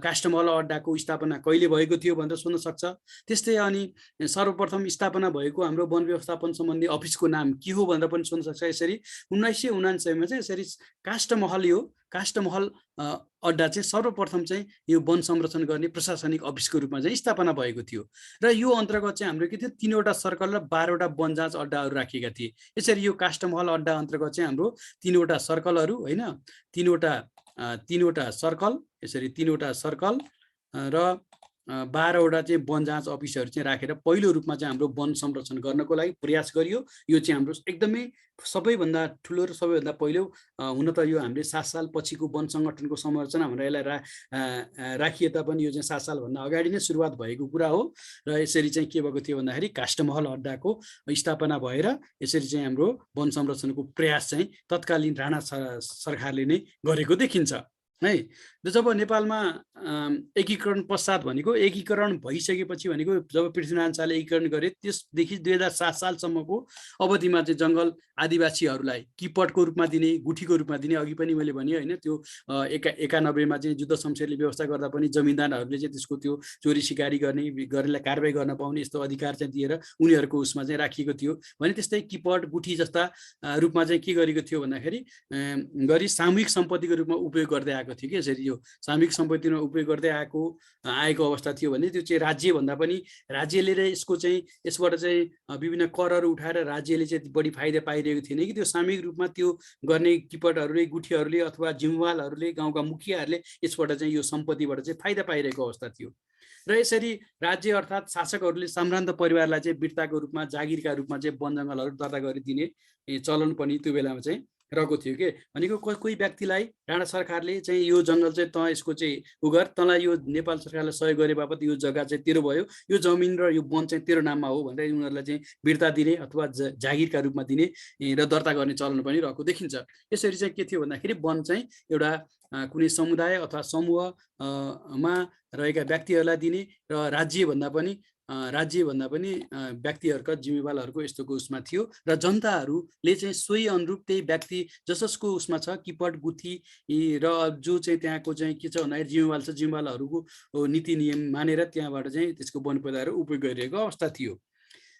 काष्ठमहल अड्डाको स्थापना कहिले भएको थियो भनेर सोध्न सक्छ। त्यस्तै अनि सर्वप्रथम स्थापना भएको हाम्रो वन व्यवस्थापन सम्बन्धी अफिसको नाम के हो भनेर पनि सोध्न सक्छ। यसरी 1979 मा चाहिँ यसरी काष्ठमहल अड्डा चाहिँ सर्वप्रथम चाहिँ यो वन संरक्षण गर्ने प्रशासनिक अफिसको रूपमा चाहिँ स्थापना भएको थियो। र यो अन्तर्गत चाहिँ हाम्रो के थियो 3वटा सर्कल र 12वटा वन जाँच अड्डाहरू राखिएका थिए। यसरी यो काष्ठमहल अड्डा अन्तर्गत चाहिँ हाम्रो 3वटा सर्कलहरू होइन 3वटा सर्कल यसरी 3वटा सर्कल र 12वटा चाहिँ वन जाँच अफिसहरू चाहिँ राखेर पहिलो रूपमा चाहिँ हाम्रो वन संरक्षण गर्नको लागि प्रयास गरियो। यो चाहिँ हाम्रो एकदमै सबैभन्दा ठुलो र सबैभन्दा पहिलो हुन त यो हामीले 7 साल पछिको वन सङ्गठनको संरचना भनेर यसलाई राखिए तापनि यो चाहिँ 7 सालभन्दा अगाडि नै सुरुवात भएको कुरा हो। र यसरी चाहिँ के भएको थियो भन्दाखेरि काष्ठमहल अड्डाको स्थापना भएर यसरी चाहिँ हाम्रो वन संरक्षणको प्रयास चाहिँ तत्कालीन राणा सरकारले नै गरेको देखिन्छ है। जब नेपालमा एकीकरण पश्चात भनेको एकीकरण भइसकेपछि भनेको जब पृथ्वीनारायण शाहले एकीकरण गरे त्यसदेखि 2007 सालसम्मको अवधिमा चाहिँ जङ्गल आदिवासीहरूलाई किपटको रूपमा दिने, गुठीको रूपमा दिने, अघि पनि मैले भने होइन त्यो 91 मा चाहिँ जुद्ध शमशेरले व्यवस्था गर्दा पनि जमिनदारहरूले चाहिँ त्यसको त्यो चोरी सिकारी गर्नेलाई कारबाही गर्न पाउने यस्तो अधिकार चाहिँ दिएर उनीहरूको उसमा चाहिँ राखिएको थियो भने त्यस्तै किपट गुठी जस्ता रूपमा चाहिँ के गरेको थियो भन्दाखेरि गरी सामूहिक सम्पत्तिको रूपमा उपयोग गर्दै आएको थियो कि। यसरी यो सामूहिक सम्पत्तिमा उपयोग गर्दै आएको अवस्था थियो भने त्यो चाहिँ राज्य भन्दा पनि राज्यले र यसको चाहिँ यसबाट चाहिँ विभिन्न करहरू उठाएर राज्यले चाहिँ बढी फाइदा पाइरहेको थिएन कि त्यो सामूहिक रूपमा त्यो गर्ने किपटहरूले गुठीहरूले अथवा जिम्मेवालहरूले गाउँका मुखियाहरूले यसबाट चाहिँ यो सम्पत्तिबाट चाहिँ फाइदा पाइरहेको अवस्था थियो। र यसरी राज्य अर्थात् शासकहरूले सम्भ्रान्त परिवारलाई चाहिँ बिर्ताको रूपमा जागिरका रूपमा चाहिँ वन जङ्गलहरू दर्ता गरिदिने चलन पनि त्यो बेलामा चाहिँ रहेको थियो के। भनेको कोही व्यक्तिलाई राणा सरकारले चाहिँ यो जङ्गल चाहिँ तँ यसको चाहिँ उगर तँलाई यो नेपाल सरकारलाई सहयोग गरे बापत यो जग्गा चाहिँ तेरो भयो, यो जमिन र यो वन चाहिँ तेरो नाममा हो भनेर उनीहरूलाई चाहिँ बिर्ता दिने अथवा जागिरका रूपमा दिने र दर्ता गर्ने चलन पनि रहेको देखिन्छ। यसरी चाहिँ के थियो भन्दाखेरि वन चाहिँ एउटा कुनै समुदाय अथवा समूहमा रहेका व्यक्तिहरूलाई दिने र राज्यभन्दा पनि व्यक्तिहरूका जिम्मेवालहरूको यस्तोको उसमा थियो र जनताहरूले चाहिँ सोही अनुरूप त्यही व्यक्ति जसको उसमा छ किपट गुठी र जो चाहिँ त्यहाँको चाहिँ के छ भन्दाखेरि जिम्मेवाल छ जिम्मेवालहरूको नीति नियम मानेर त्यहाँबाट चाहिँ त्यसको वन पदाहरू उपयोग गरिरहेको अवस्था थियो।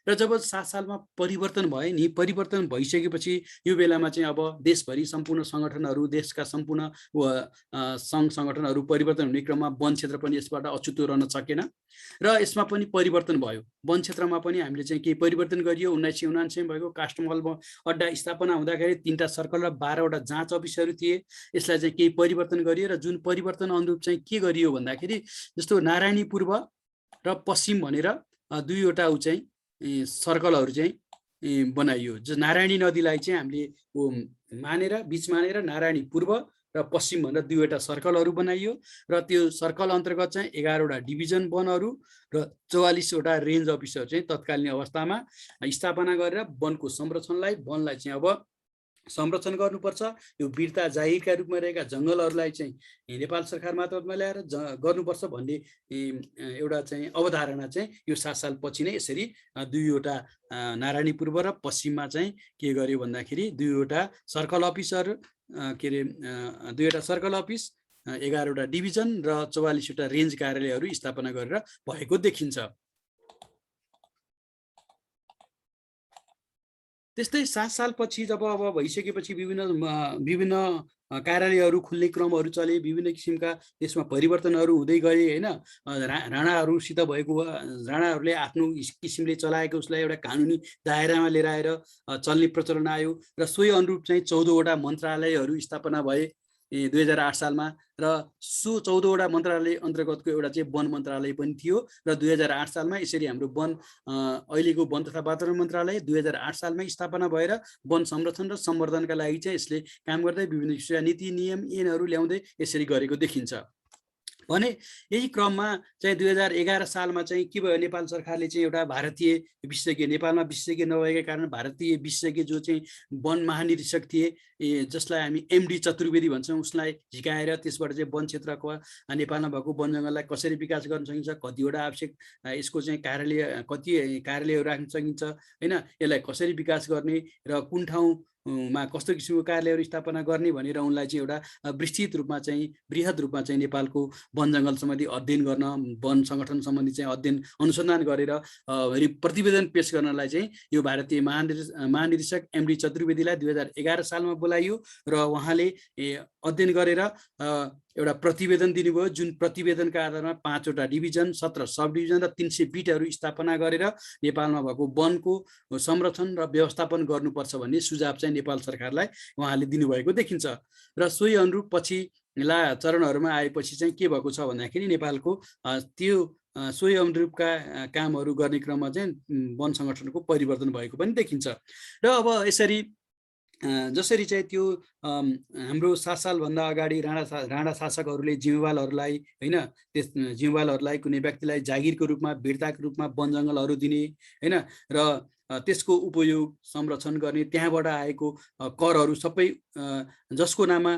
र जब 7 सालमा परिवर्तन भयो नि, परिवर्तन भइसकेपछि यो बेलामा चाहिँ अब देशभरि सम्पूर्ण सङ्गठनहरू, देशका सम्पूर्ण सङ्घ सङ्गठनहरू परिवर्तन हुने क्रममा वन क्षेत्र पनि यसबाट अछुतो रहन सकेन र यसमा पनि परिवर्तन भयो। वन क्षेत्रमा पनि हामीले चाहिँ केही परिवर्तन गरियो। 1979 भएको कास्टमहल अड्डा स्थापना हुँदाखेरि 3टा सर्कल र 12वटा जाँच अफिसहरू थिए। यसलाई चाहिँ केही परिवर्तन गरियो र जुन परिवर्तन अनुरूप चाहिँ के गरियो भन्दाखेरि जस्तो नारायणी पूर्व र पश्चिम भनेर दुईवटा चाहिँ सर्कलहरू चाहिँ बनाइयो। नारायणी नदीलाई चाहिँ हामीले मानेर बिच मानेर नारायणी पूर्व र पश्चिम भनेर दुईवटा सर्कलहरू बनाइयो र त्यो सर्कल अन्तर्गत चाहिँ 11वटा डिभिजन वनहरू र 44वटा रेन्ज अफिसहरू चाहिँ तत्कालीन अवस्थामा स्थापना गरेर वनको संरक्षणलाई, वनलाई चाहिँ अब संरक्षण गर्नुपर्छ। यो वीरता जाहिरका रूपमा रहेका जङ्गलहरूलाई चाहिँ नेपाल सरकार मातहतमा ल्याएर गर्नुपर्छ भन्ने एउटा चाहिँ अवधारणा चाहिँ यो 7 साल पछि नै यसरी दुईवटा नारायणी पूर्व र पश्चिममा चाहिँ के गर्यो भन्दाखेरि दुईवटा सर्कल अफिसहरू के अरे दुईवटा सर्कल अफिस, 11वटा डिभिजन र 44वटा रेन्ज कार्यालयहरू स्थापना गरेर भएको देखिन्छ। त्यस्तै 7 सालपछि जब अब भइसकेपछि विभिन्न कार्यालयहरू खुल्ने क्रमहरू चले, विभिन्न किसिमका त्यसमा परिवर्तनहरू हुँदै गए होइन। राणाहरूसित भएको राणाहरूले आफ्नो किसिमले चलाएको उसलाई एउटा कानुनी दायरामा लिएर आएर चल्ने प्रचलन आयो र सोही अनुरूप चाहिँ 14वटा मन्त्रालयहरू स्थापना भए 2008 सालमा र सो 14वटा मन्त्रालय अन्तर्गतको एउटा चाहिँ वन मन्त्रालय पनि थियो र 2008 सालमा यसरी हाम्रो वन अहिलेको वन तथा वातावरण मन्त्रालय 2008 सालमा स्थापना भएर वन संरक्षण र सम्वर्धनका लागि चाहिँ यसले काम गर्दै विभिन्न किसिमका नीति नियम ऐनहरू ल्याउँदै यसरी गरेको देखिन्छ भने यही क्रममा चाहिँ 2011 सालमा चाहिँ के भयो, नेपाल सरकारले चाहिँ एउटा भारतीय विशेषज्ञ, नेपालमा विशेषज्ञ नभएका कारण भारतीय विशेषज्ञ जो चाहिँ वन महानिरीक्षक थिए जसलाई हामी एमडी चतुर्वेदी भन्छौँ, उसलाई झिकाएर त्यसबाट चाहिँ वन क्षेत्रको नेपालमा भएको वन जङ्गललाई कसरी विकास गर्न सकिन्छ, कतिवटा आवश्यक यसको चाहिँ कति कार्यालयहरू राख्न सकिन्छ होइन, यसलाई कसरी विकास गर्ने र कुन ठाउँमा कस्तो किसिमको कार्यालयहरू स्थापना गर्ने भनेर उनलाई चाहिँ एउटा विस्तृत रूपमा चाहिँ बृहत रूपमा चाहिँ नेपालको वन जङ्गल सम्बन्धी अध्ययन गर्न, वन सङ्गठन सम्बन्धी चाहिँ अध्ययन अनुसन्धान गरेर प्रतिवेदन पेश गर्नलाई चाहिँ यो भारतीय महानिरीक्षक एमडी चतुर्वेदीलाई 2011 सालमा बोलाइयो र उहाँले अध्ययन गरेर एउटा प्रतिवेदन दिनुभयो, जुन प्रतिवेदनका आधारमा 5वटा डिभिजन, 17 सब डिभिजन र 300 बिटहरू स्थापना गरेर नेपालमा भएको वनको संरक्षण र व्यवस्थापन गर्नुपर्छ भन्ने सुझाव चाहिँ नेपाल सरकारलाई उहाँले दिनुभएको देखिन्छ र सोही अनुरूप पछि चरणहरूमा आएपछि चाहिँ के भएको छ भन्दाखेरि नेपालको त्यो सोही अनुरूपका कामहरू गर्ने क्रममा चाहिँ वन सङ्गठनको परिवर्तन भएको पनि देखिन्छ र अब यसरी जसरी चाहिँ त्यो हाम्रो 7 सालभन्दा अगाडि राणा शासकहरूले जिम्मेवालहरूलाई होइन, त्यस जिम्मेवालहरूलाई कुनै व्यक्तिलाई जागिरको रूपमा, वीरताको रूपमा वन जङ्गलहरू दिने होइन र त्यसको उपयोग संरक्षण गर्ने, त्यहाँबाट आएको करहरू सबै जसको नाममा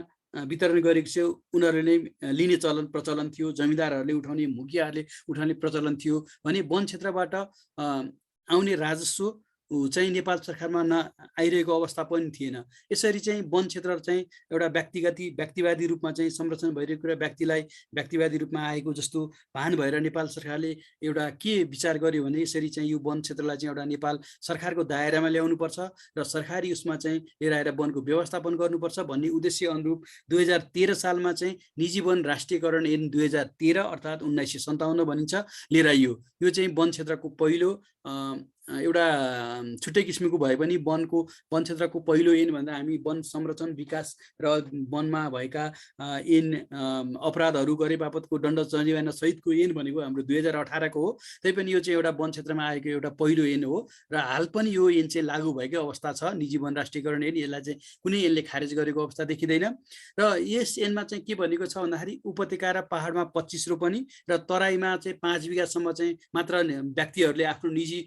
वितरण गरेको थियो उनीहरूले नै लिने प्रचलन थियो, जमिदारहरूले उठाउने, मुखियाहरूले उठाउने प्रचलन थियो भने वन क्षेत्रबाट आउने राजस्व चाहिँ नेपाल सरकारमा आइरहेको अवस्था पनि थिएन। यसरी चाहिँ वन क्षेत्र चाहिँ एउटा व्यक्तिवादी रूपमा चाहिँ संरक्षण भइरहेको र व्यक्तिलाई व्यक्तिवादी रूपमा आएको जस्तो भान भएर नेपाल सरकारले एउटा के विचार गर्यो भने यसरी चाहिँ यो वन क्षेत्रलाई चाहिँ एउटा नेपाल सरकारको दायरामा ल्याउनुपर्छ र सरकारी उसमा चाहिँ लिएर आएर वनको व्यवस्थापन गर्नुपर्छ भन्ने उद्देश्य अनुरूप 2013 सालमा चाहिँ निजी वन राष्ट्रियकरण ऐन 2013 अर्थात् 1957 भनिन्छ लिएर आइयो। यो चाहिँ वन क्षेत्रको पहिलो एउटा छुट्टै किसिमको भए पनि वन क्षेत्रको पहिलो ऐन भन्दा हामी वन संरक्षण विकास र वनमा भएका ऐन अपराधहरू गरे बापतको दण्ड जरिवाना सहितको ऐन भनेको हाम्रो 2018 को हो। तैपनि यो चाहिँ एउटा वन क्षेत्रमा आएको एउटा पहिलो ऐन हो र हाल पनि यो ऐन चाहिँ लागू भएको अवस्था छ। निजी वन राष्ट्रियकरण ऐन, यसलाई चाहिँ कुनै ऐनले खारेज गरेको अवस्था देखिँदैन र यस ऐनमा चाहिँ के भनेको छ भन्दाखेरि उपत्यका र पहाडमा 25 रोपनी र तराईमा चाहिँ 5 बिघासम्म चाहिँ मात्र व्यक्तिहरूले आफ्नो निजी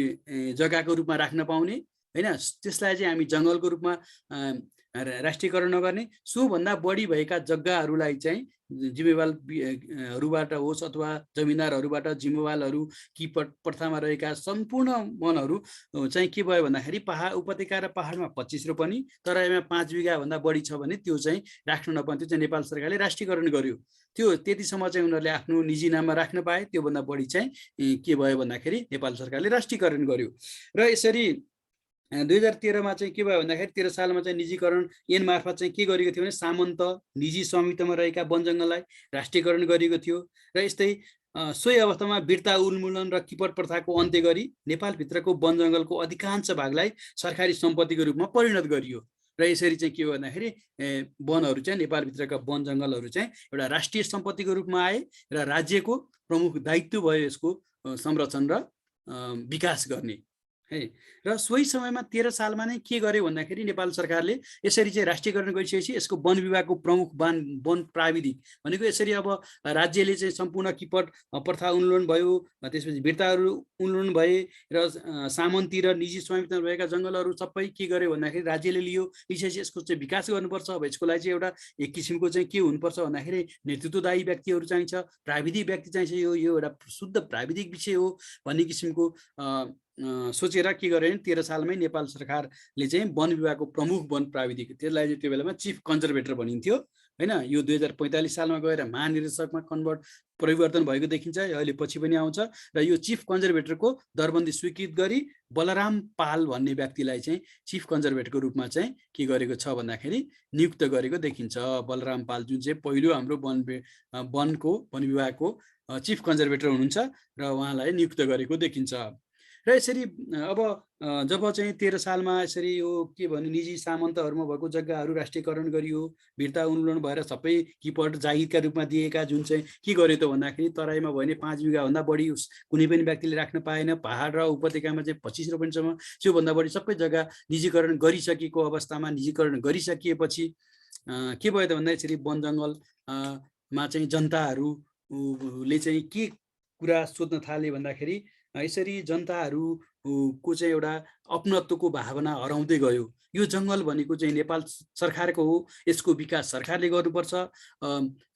जग्गाको रूपमा राख्न पाउने होइन, त्यसलाई चाहिँ हामी जङ्गलको रूपमा राष्ट्रियकरण नगर्ने, सोभन्दा बढी भएका जग्गाहरूलाई चाहिँ जिम्मेवालहरूबाट होस् अथवा जमिनदारहरूबाट जिम्मेवालहरू किपट प्रथामा रहेका सम्पूर्ण वनहरू चाहिँ के भयो भन्दाखेरि पहाड उपत्यका र पहाडमा 25 रोपनी, तराईमा 5 बिघा भन्दा बढी छ भने त्यो चाहिँ राख्न नपाउने, त्यो चाहिँ नेपाल सरकारले राष्ट्रियकरण गर्यो। त्यो त्यतिसम्म चाहिँ उनीहरूले आफ्नो निजी नाममा राख्न पाए, त्योभन्दा बढी चाहिँ के भयो भन्दाखेरि नेपाल सरकारले राष्ट्रियकरण गर्यो। र यसरी 2013मा चाहिँ के भयो भन्दाखेरि 13 सालमा चाहिँ निजीकरण ऐन मार्फत चाहिँ के गरेको थियो भने सामन्त निजी स्वामित्वमा रहेका वन जङ्गललाई राष्ट्रियकरण गरिएको थियो। र यस्तै सोही अवस्थामा वीरता उन्मूलन र किपट प्रथाको अन्त्य गरी नेपालभित्रको वन जङ्गलको अधिकांश भागलाई सरकारी सम्पत्तिको रूपमा परिणत गरियो। र यसरी चाहिँ के हो भन्दाखेरि वनहरू चाहिँ नेपालभित्रका वन जङ्गलहरू चाहिँ एउटा राष्ट्रिय सम्पत्तिको रूपमा आए र राज्यको प्रमुख दायित्व भयो यसको संरक्षण र विकास गर्ने है। र सोही समयमा 13 सालमा नै के गर्यो भन्दाखेरि नेपाल सरकारले यसरी चाहिँ राष्ट्रियकरण गरिसकेपछि यसको वन विभागको प्रमुख वन प्राविधिक भनेको यसरी अब राज्यले चाहिँ सम्पूर्ण किपट प्रथा उन्मूलन भयो, त्यसपछि वीरताहरू उन्मूलन भए र सामन्ती र निजी स्वामित्वमा भएका जङ्गलहरू सबै के गर्यो भन्दाखेरि राज्यले लियो, लिएपछि यसको चाहिँ विकास गर्नुपर्छ। अब यसको लागि चाहिँ एउटा एक किसिमको चाहिँ के हुनुपर्छ भन्दाखेरि नेतृत्वदायी व्यक्तिहरू चाहिन्छ, प्राविधिक व्यक्ति चाहिन्छ, यो एउटा शुद्ध प्राविधिक विषय हो भन्ने किसिमको सोचेर के गर्यो भने 13 सालमै नेपाल सरकारले चाहिँ वन विभागको प्रमुख वन प्राविधिक, त्यसलाई चाहिँ त्यो बेलामा चिफ कन्जर्भेटर भनिन्थ्यो हैन। यो 2045 सालमा गएर महानिर्देशकमा परिवर्तन भएको देखिन्छ, अहिले पछि पनि आउँछ। र यो चिफ कन्जर्भेटरको दरबन्दी स्वीकृत गरी बलराम पाल भन्ने व्यक्तिलाई चाहिँ चिफ कन्जर्भेटरको रूपमा चाहिँ के गरेको छ भन्दाखेरि नियुक्त गरेको देखिन्छ। बलराम पाल जुन चाहिँ पहिलो हाम्रो वन विभागको चिफ कन्जर्भेटर हुनुहुन्छ र उहाँलाई नियुक्त गरेको देखिन्छ। र यसरी अब जब चाहिँ 13 सालमा यसरी यो के भन्ने निजी सामन्तहरूमा भएको जग्गाहरू राष्ट्रियकरण गरियो, वीरता उन्मूलन भएर सबै किपट जागिरका रूपमा दिएका जुन चाहिँ के गर्यो त भन्दाखेरि तराईमा भयो भने 5 बिघा भन्दा बढी कुनै पनि व्यक्तिले राख्न पाएन, पहाड र उपत्यकामा चाहिँ 25 रोपनीसम्म, त्योभन्दा बढी सबै जग्गा निजीकरण गरिसकेको अवस्थामा निजीकरण गरिसकिएपछि के भयो त भन्दा यसरी वन जङ्गलमा चाहिँ जनताहरूले चाहिँ के कुरा सोध्न थाले भन्दाखेरि यसरी जनताहरूको चाहिँ एउटा अपनत्वको भावना हराउँदै गयो। यो जङ्गल भनेको चाहिँ नेपाल सरकारको हो, यसको विकास सरकारले गर्नुपर्छ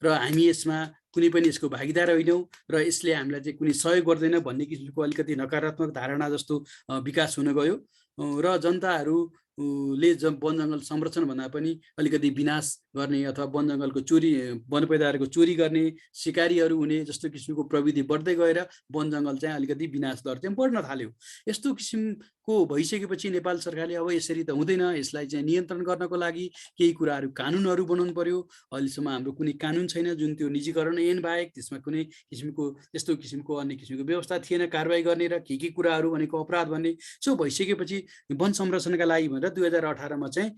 र हामी यसमा कुनै पनि यसको भागीदार होइनौँ र यसले हामीलाई चाहिँ कुनै सहयोग गर्दैन भन्ने किसिमको अलिकति नकारात्मक धारणा जस्तो विकास हुन गयो। र जनताहरूले वन जङ्गल संरक्षण भन्दा पनि अलिकति विनाश गर्ने अथवा वन जङ्गलको चोरी, वन पैदाहरूको चोरी गर्ने, शिकारीहरू हुने जस्तो किसिमको प्रविधि बढ्दै गएर वन जङ्गल चाहिँ अलिकति विनाश दर चाहिँ बढ्न थाल्यो। यस्तो किसिमको भइसकेपछि नेपाल सरकारले अब यसरी त हुँदैन, यसलाई चाहिँ नियन्त्रण गर्नको लागि केही कुराहरू कानुनहरू बनाउनु पर्यो। अहिलेसम्म हाम्रो कुनै कानुन छैन जुन त्यो निजीकरण ऐन बाहेक त्यसमा कुनै किसिमको त्यस्तो किसिमको अन्य किसिमको व्यवस्था थिएन कारबाही गर्ने र के कुराहरू भनेको अपराध भन्ने। सो भइसकेपछि वन संरक्षणका लागि भनेर 2018मा चाहिँ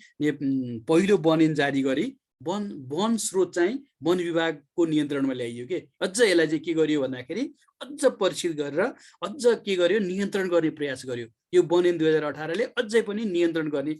पहिलो वन ऐन जारी गरी वन स्रोत चाहिँ वन विभागको नियन्त्रणमा ल्याइयो के। अझ यसलाई चाहिँ के गरियो भन्दाखेरि अझ परिचित गरेर अझ के गर्यो, नियन्त्रण गर्ने प्रयास गर्यो। यो वन ऐन 2018ले अझै पनि नियन्त्रण गर्ने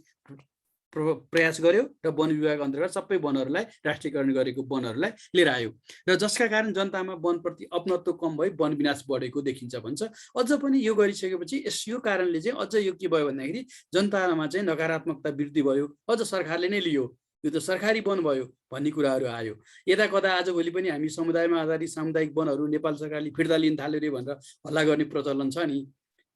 प्रयास गर्यो र वन विभाग अन्तर्गत सबै वनहरूलाई राष्ट्रियकरण गरेको वनहरूलाई लिएर आयो र जसका कारण जनतामा वनप्रति अपनत्व कम भई वन विनाश बढेको देखिन्छ भन्छ। अझ पनि यो गरिसकेपछि यो कारणले चाहिँ अझ यो के भयो भन्दाखेरि जनतामा चाहिँ नकारात्मकता वृद्धि भयो, अझ सरकारले नै लियो, यो त सरकारी वन भयो भन्ने कुराहरू आयो। यता कता आजभोलि पनि हामी समुदायमा आधारित सामुदायिक वनहरू नेपाल सरकारले फिर्ता लिन थाल्यो रे भनेर हल्ला गर्ने प्रचलन छ नि,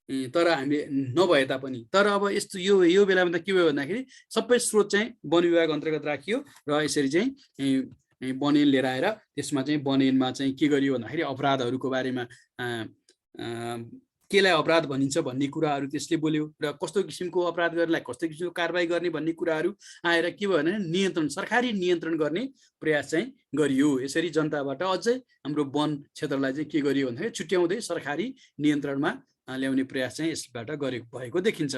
तर हामीले नभए तापनि। तर अब यस्तो यो बेलामा त के भयो भन्दाखेरि सबै स्रोत चाहिँ वन विभाग अन्तर्गत राखियो र यसरी चाहिँ वन ऐन लिएर आएर त्यसमा चाहिँ वन ऐनमा चाहिँ के गरियो भन्दाखेरि अपराधहरूको बारेमा केलाई अपराध भनिन्छ भन्ने कुराहरू त्यसले बोल्यो र कस्तो किसिमको अपराध गर्नेलाई कस्तो किसिमको कारबाही गर्ने भन्ने कुराहरू आएर के भयो भने नियन्त्रण, सरकारी नियन्त्रण गर्ने प्रयास चाहिँ गरियो। यसरी जनताबाट अझै हाम्रो वन क्षेत्रलाई चाहिँ के गरियो भन्दाखेरि छुट्याउँदै सरकारी नियन्त्रणमा ल्याउने प्रयास चाहिँ यसबाट भएको देखिन्छ।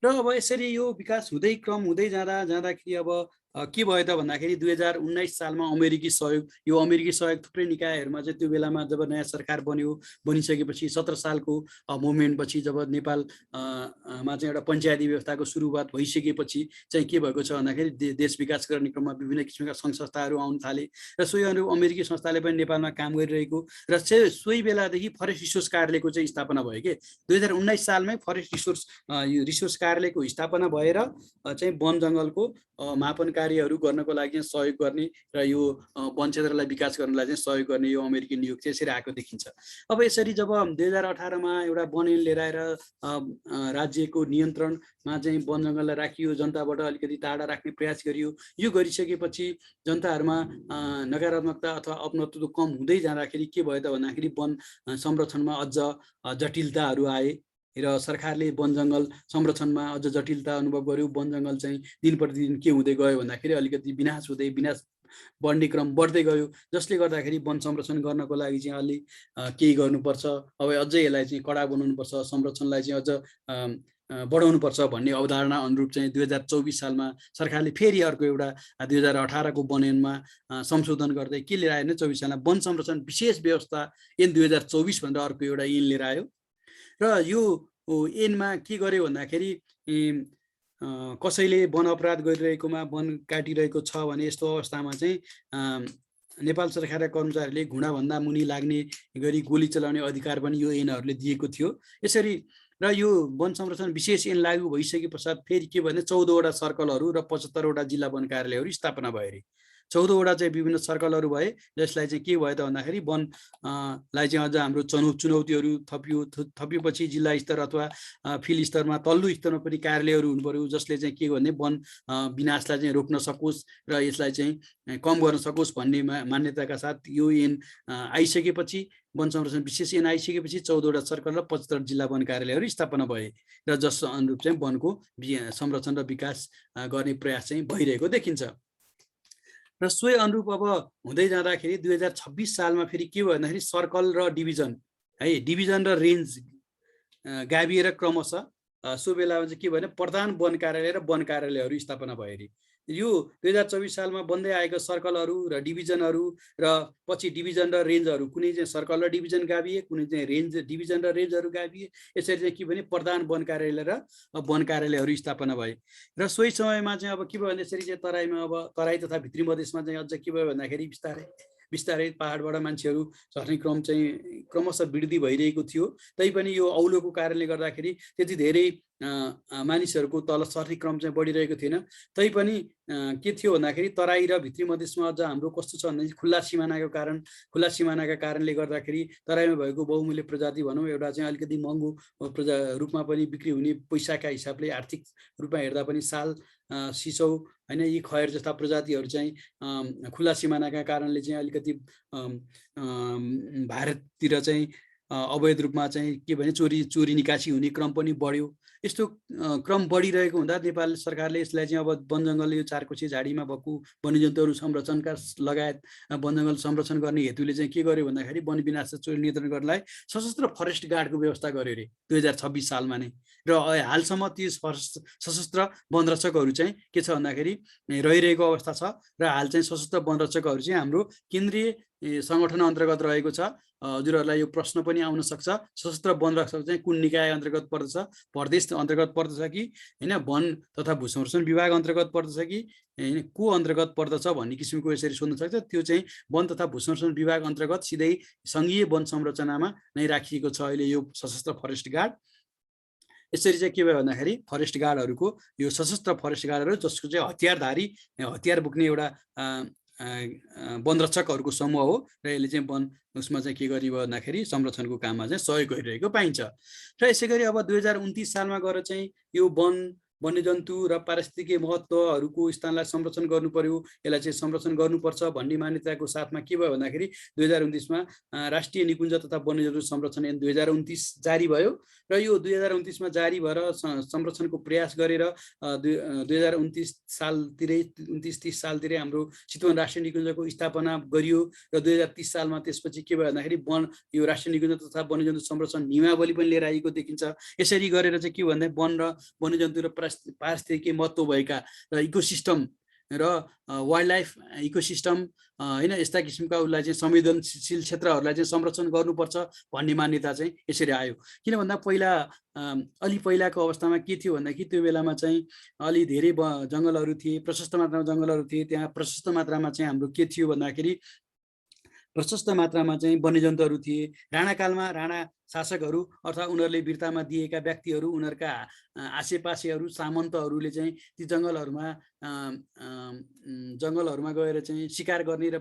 र अब यसरी यो विकास क्रम हुँदै जाँदाखेरि अब के भयो त भन्दाखेरि 2019 सालमा अमेरिकी सहयोग, यो अमेरिकी सहयोग थुप्रै निकायहरूमा चाहिँ त्यो बेलामा जब नयाँ सरकार बनिसकेपछि 17 सालको मुभमेन्टपछि जब नेपालमा चाहिँ एउटा पञ्चायती व्यवस्थाको सुरुवात भइसकेपछि चाहिँ के भएको छ भन्दाखेरि देश विकास गर्ने क्रममा विभिन्न किसिमका सङ्घ संस्थाहरू आउन थाले र सोही अनुरूप अमेरिकी संस्थाले पनि नेपालमा काम गरिरहेको र सोही बेलादेखि फरेस्ट रिसोर्स कार्यालयको चाहिँ स्थापना भयो के 2019 सालमै फरेस्ट रिसोर्स कार्यालयको स्थापना भएर चाहिँ वन जङ्गलको मापन कार्यहरू गर्नको लागि सहयोग गर्ने र यो वन क्षेत्रलाई विकास गर्नलाई चाहिँ सहयोग गर्ने यो अमेरिकी नियुक्ति यसरी आएको देखिन्छ। अब यसरी जब 2018मा एउटा वन ऐन लिएर आएर राज्यको नियन्त्रणमा चाहिँ वन जङ्गललाई राखियो, जनताबाट अलिकति टाढा राख्ने प्रयास गरियो। यो गरिसकेपछि जनताहरूमा नकारात्मकता अथवा अपनत्व कम हुँदै जाँदाखेरि के भयो त भन्दाखेरि वन संरक्षणमा अझ जटिलताहरू आए र सरकारले वन जङ्गल संरक्षणमा अझ जटिलता अनुभव गर्यो। वन जङ्गल चाहिँ दिन प्रतिदिन के हुँदै गयो भन्दाखेरि अलिकति विनाश बढ्ने क्रम बढ्दै गयो, जसले गर्दाखेरि वन संरक्षण गर्नको लागि चाहिँ अलि केही गर्नुपर्छ, अब अझै यसलाई चाहिँ कडा बनाउनुपर्छ, संरक्षणलाई चाहिँ अझ बढाउनुपर्छ भन्ने अवधारणा अनुरूप चाहिँ 2024 सालमा सरकारले फेरि अर्को एउटा 2018को वन ऐनमा संशोधन गर्दै के लिएर आयो भने 24 सालमा वन संरक्षण विशेष व्यवस्था ऐन 2024 भनेर अर्को एउटा ऐन लिएर आयो र यो ऐनमा के गर्यो भन्दाखेरि कसैले वन अपराध गरिरहेकोमा वन काटिरहेको छ भने यस्तो अवस्थामा चाहिँ नेपाल सरकारका कर्मचारीले घुँडाभन्दा मुनि लाग्ने गरी गोली चलाउने अधिकार पनि यो ऐनहरूले दिएको थियो। यसरी र यो वन संरक्षण विशेष ऐन लागू भइसके पश्चात फेरि के भने 14वटा सर्कलहरू र 75वटा जिल्ला वन कार्यालयहरू स्थापना भयो अरे। 14वटा चाहिँ विभिन्न सर्कलहरू भए, जसलाई चाहिँ के भयो त भन्दाखेरि वनलाई चाहिँ अझ हाम्रो चुनौतीहरू थपिएपछि जिल्ला स्तर अथवा फिल्ड स्तरमा तल्लो स्तरमा पनि कार्यालयहरू हुनु पर्यो, जसले चाहिँ के भने वन विनाशलाई चाहिँ रोक्न सकोस् र यसलाई चाहिँ कम गर्न सकोस् भन्ने मान्यताका साथ यो ऐन आइसकेपछि वन संरक्षण विशेष ऐन आइसकेपछि 14वटा सर्कल र 75 जिल्ला वन कार्यालयहरू स्थापना भए र जस अनुरूप चाहिँ वनको संरक्षण र विकास गर्ने प्रयास चाहिँ भइरहेको देखिन्छ। र सोही अनुरूप अब हुँदै जाँदाखेरि 2026 सालमा फेरि के भयो भन्दाखेरि सर्कल र डिभिजन र रेन्ज गाभिएर क्रमशः सो बेलामा चाहिँ के भयो भने प्रधान वन कार्यालय र वन कार्यालयहरू स्थापना भयो अरे। यो 2024 सालमा बन्दै आएका सर्कलहरू र डिभिजनहरू र पछि डिभिजन र रेन्जहरू, कुनै चाहिँ सर्कल र डिभिजन गाभिए, कुनै चाहिँ डिभिजन र रेन्जहरू गाभिए। यसरी चाहिँ के भने प्रधान वन कार्यालय र वन कार्यालयहरू स्थापना भए र सोही समयमा चाहिँ अब के भयो भने यसरी चाहिँ तराईमा अब तराई तथा भित्री मधेसमा चाहिँ अझ के भयो भन्दाखेरि बिस्तारै पहाडबाट मान्छेहरू झर्ने क्रम चाहिँ क्रमशः वृद्धि भइरहेको थियो। तैपनि यो औलोको कारणले गर्दाखेरि त्यति धेरै मानिसहरूको तल सर्ने क्रम चाहिँ बढिरहेको थिएन। तैपनि के थियो भन्दाखेरि तराई र भित्री मधेसमा अझ हाम्रो कस्तो छ भन्दाखेरि खुल्ला सिमानाका कारणले गर्दाखेरि तराईमा भएको बहुमूल्य प्रजाति भनौँ एउटा चाहिँ अलिकति महँगो रूपमा पनि बिक्री हुने, पैसाका हिसाबले आर्थिक रूपमा हेर्दा पनि साल, सिसौ हैन, यी खयर जस्ता प्रजातिहरू चाहिँ खुल्ला सिमानाका कारणले चाहिँ अलिकति भारततिर चाहिँ अवैध रूपमा चाहिँ के भने चोरी निकासी हुने क्रम पनि बढ्यो। यस्तो क्रम बढिरहेको हुँदा नेपाल सरकारले यसलाई चाहिँ अब वन जङ्गल यो चारकोसे झाडीमा भएको वन्यजन्तुहरू संरक्षणका लगायत वन जङ्गल संरक्षण गर्ने हेतुले चाहिँ के गर्यो भन्दाखेरि वन विनाश चोरी नियन्त्रण गर्नलाई सशस्त्र फरेस्ट गार्डको व्यवस्था गर्यो अरे 2026 सालमा नै। र हालसम्म ती सशस्त्र वनरक्षकहरू चाहिँ के छ भन्दाखेरि रहिरहेको अवस्था छ र हाल चाहिँ सशस्त्र वनरक्षकहरू चाहिँ हाम्रो केन्द्रीय सङ्गठन अन्तर्गत रहेको छ। हजुरहरूलाई यो प्रश्न पनि आउन सक्छ, सशस्त्र वनरक्षक चाहिँ कुन निकाय अन्तर्गत पर्दछ, प्रदेश अन्तर्गत पर्दछ कि हैन, वन तथा भू संरक्षण विभाग अन्तर्गत पर्दछ कि हैन, को अन्तर्गत पर्दछ भन्ने किसिमको यसरी सोध्न सक्छ। त्यो चाहिँ वन तथा भू संरक्षण विभाग अन्तर्गत सिधै सङ्घीय वन संरचनामा नै राखिएको छ अहिले यो सशस्त्र फरेस्ट गार्ड। यसरी चाहिँ के भयो भन्दाखेरि फरेस्ट गार्डहरूको यो सशस्त्र फरेस्ट गार्डहरू जसको चाहिँ हतियार बोक्ने एउटा वनरक्षकहरूको समूह हो र यसले चाहिँ वन उसमा चाहिँ के गरियो भन्दाखेरि संरक्षणको काममा चाहिँ सहयोग गरिरहेको पाइन्छ। र यसै गरी अब 2029 सालमा गएर चाहिँ यो वन्यजन्तु र पारिस्थितिकीय महत्त्वहरूको स्थानलाई संरक्षण गर्नु पर्यो, यसलाई चाहिँ संरक्षण गर्नुपर्छ भन्ने मान्यताको साथमा के भयो भन्दाखेरि 2029मा राष्ट्रिय निकुञ्ज तथा वन्यजन्तु संरक्षण ऐन 2029 जारी भयो र यो 2029मा जारी भएर संरक्षणको प्रयास गरेर 2029 सालतिरै हाम्रो चितवन राष्ट्रिय निकुञ्जको स्थापना गरियो र 2030 सालमा त्यसपछि के भयो भन्दाखेरि वन यो राष्ट्रिय निकुञ्ज तथा वन्यजन्तु संरक्षण नियमावली पनि लिएर आएको देखिन्छ। यसरी गरेर चाहिँ के भन्दा वन र वन्यजन्तु र पारिस्थितिकीय महत्त्व भएका र इकोसिस्टम र वाइल्ड लाइफ इकोसिस्टम होइन यस्ता किसिमका उसलाई चाहिँ संवेदनशील क्षेत्रहरूलाई चाहिँ संरक्षण गर्नुपर्छ भन्ने मान्यता चाहिँ यसरी आयो। किन भन्दा अलि पहिलाको अवस्थामा के थियो भन्दाखेरि त्यो बेलामा चाहिँ अलि धेरै जङ्गलहरू थिए, प्रशस्त मात्रामा जङ्गलहरू थिए। त्यहाँ प्रशस्त मात्रामा चाहिँ हाम्रो के थियो भन्दाखेरि प्रशस्त मात्रामा चाहिँ वन्यजन्तुहरू थिए। राणाकालमा राणा शासकहरू अथवा उनीहरूले वीरतामा दिएका व्यक्तिहरू, उनीहरूका आसेपासेहरू, सामन्तहरूले चाहिँ ती जङ्गलहरूमा गएर चाहिँ शिकार गर्ने र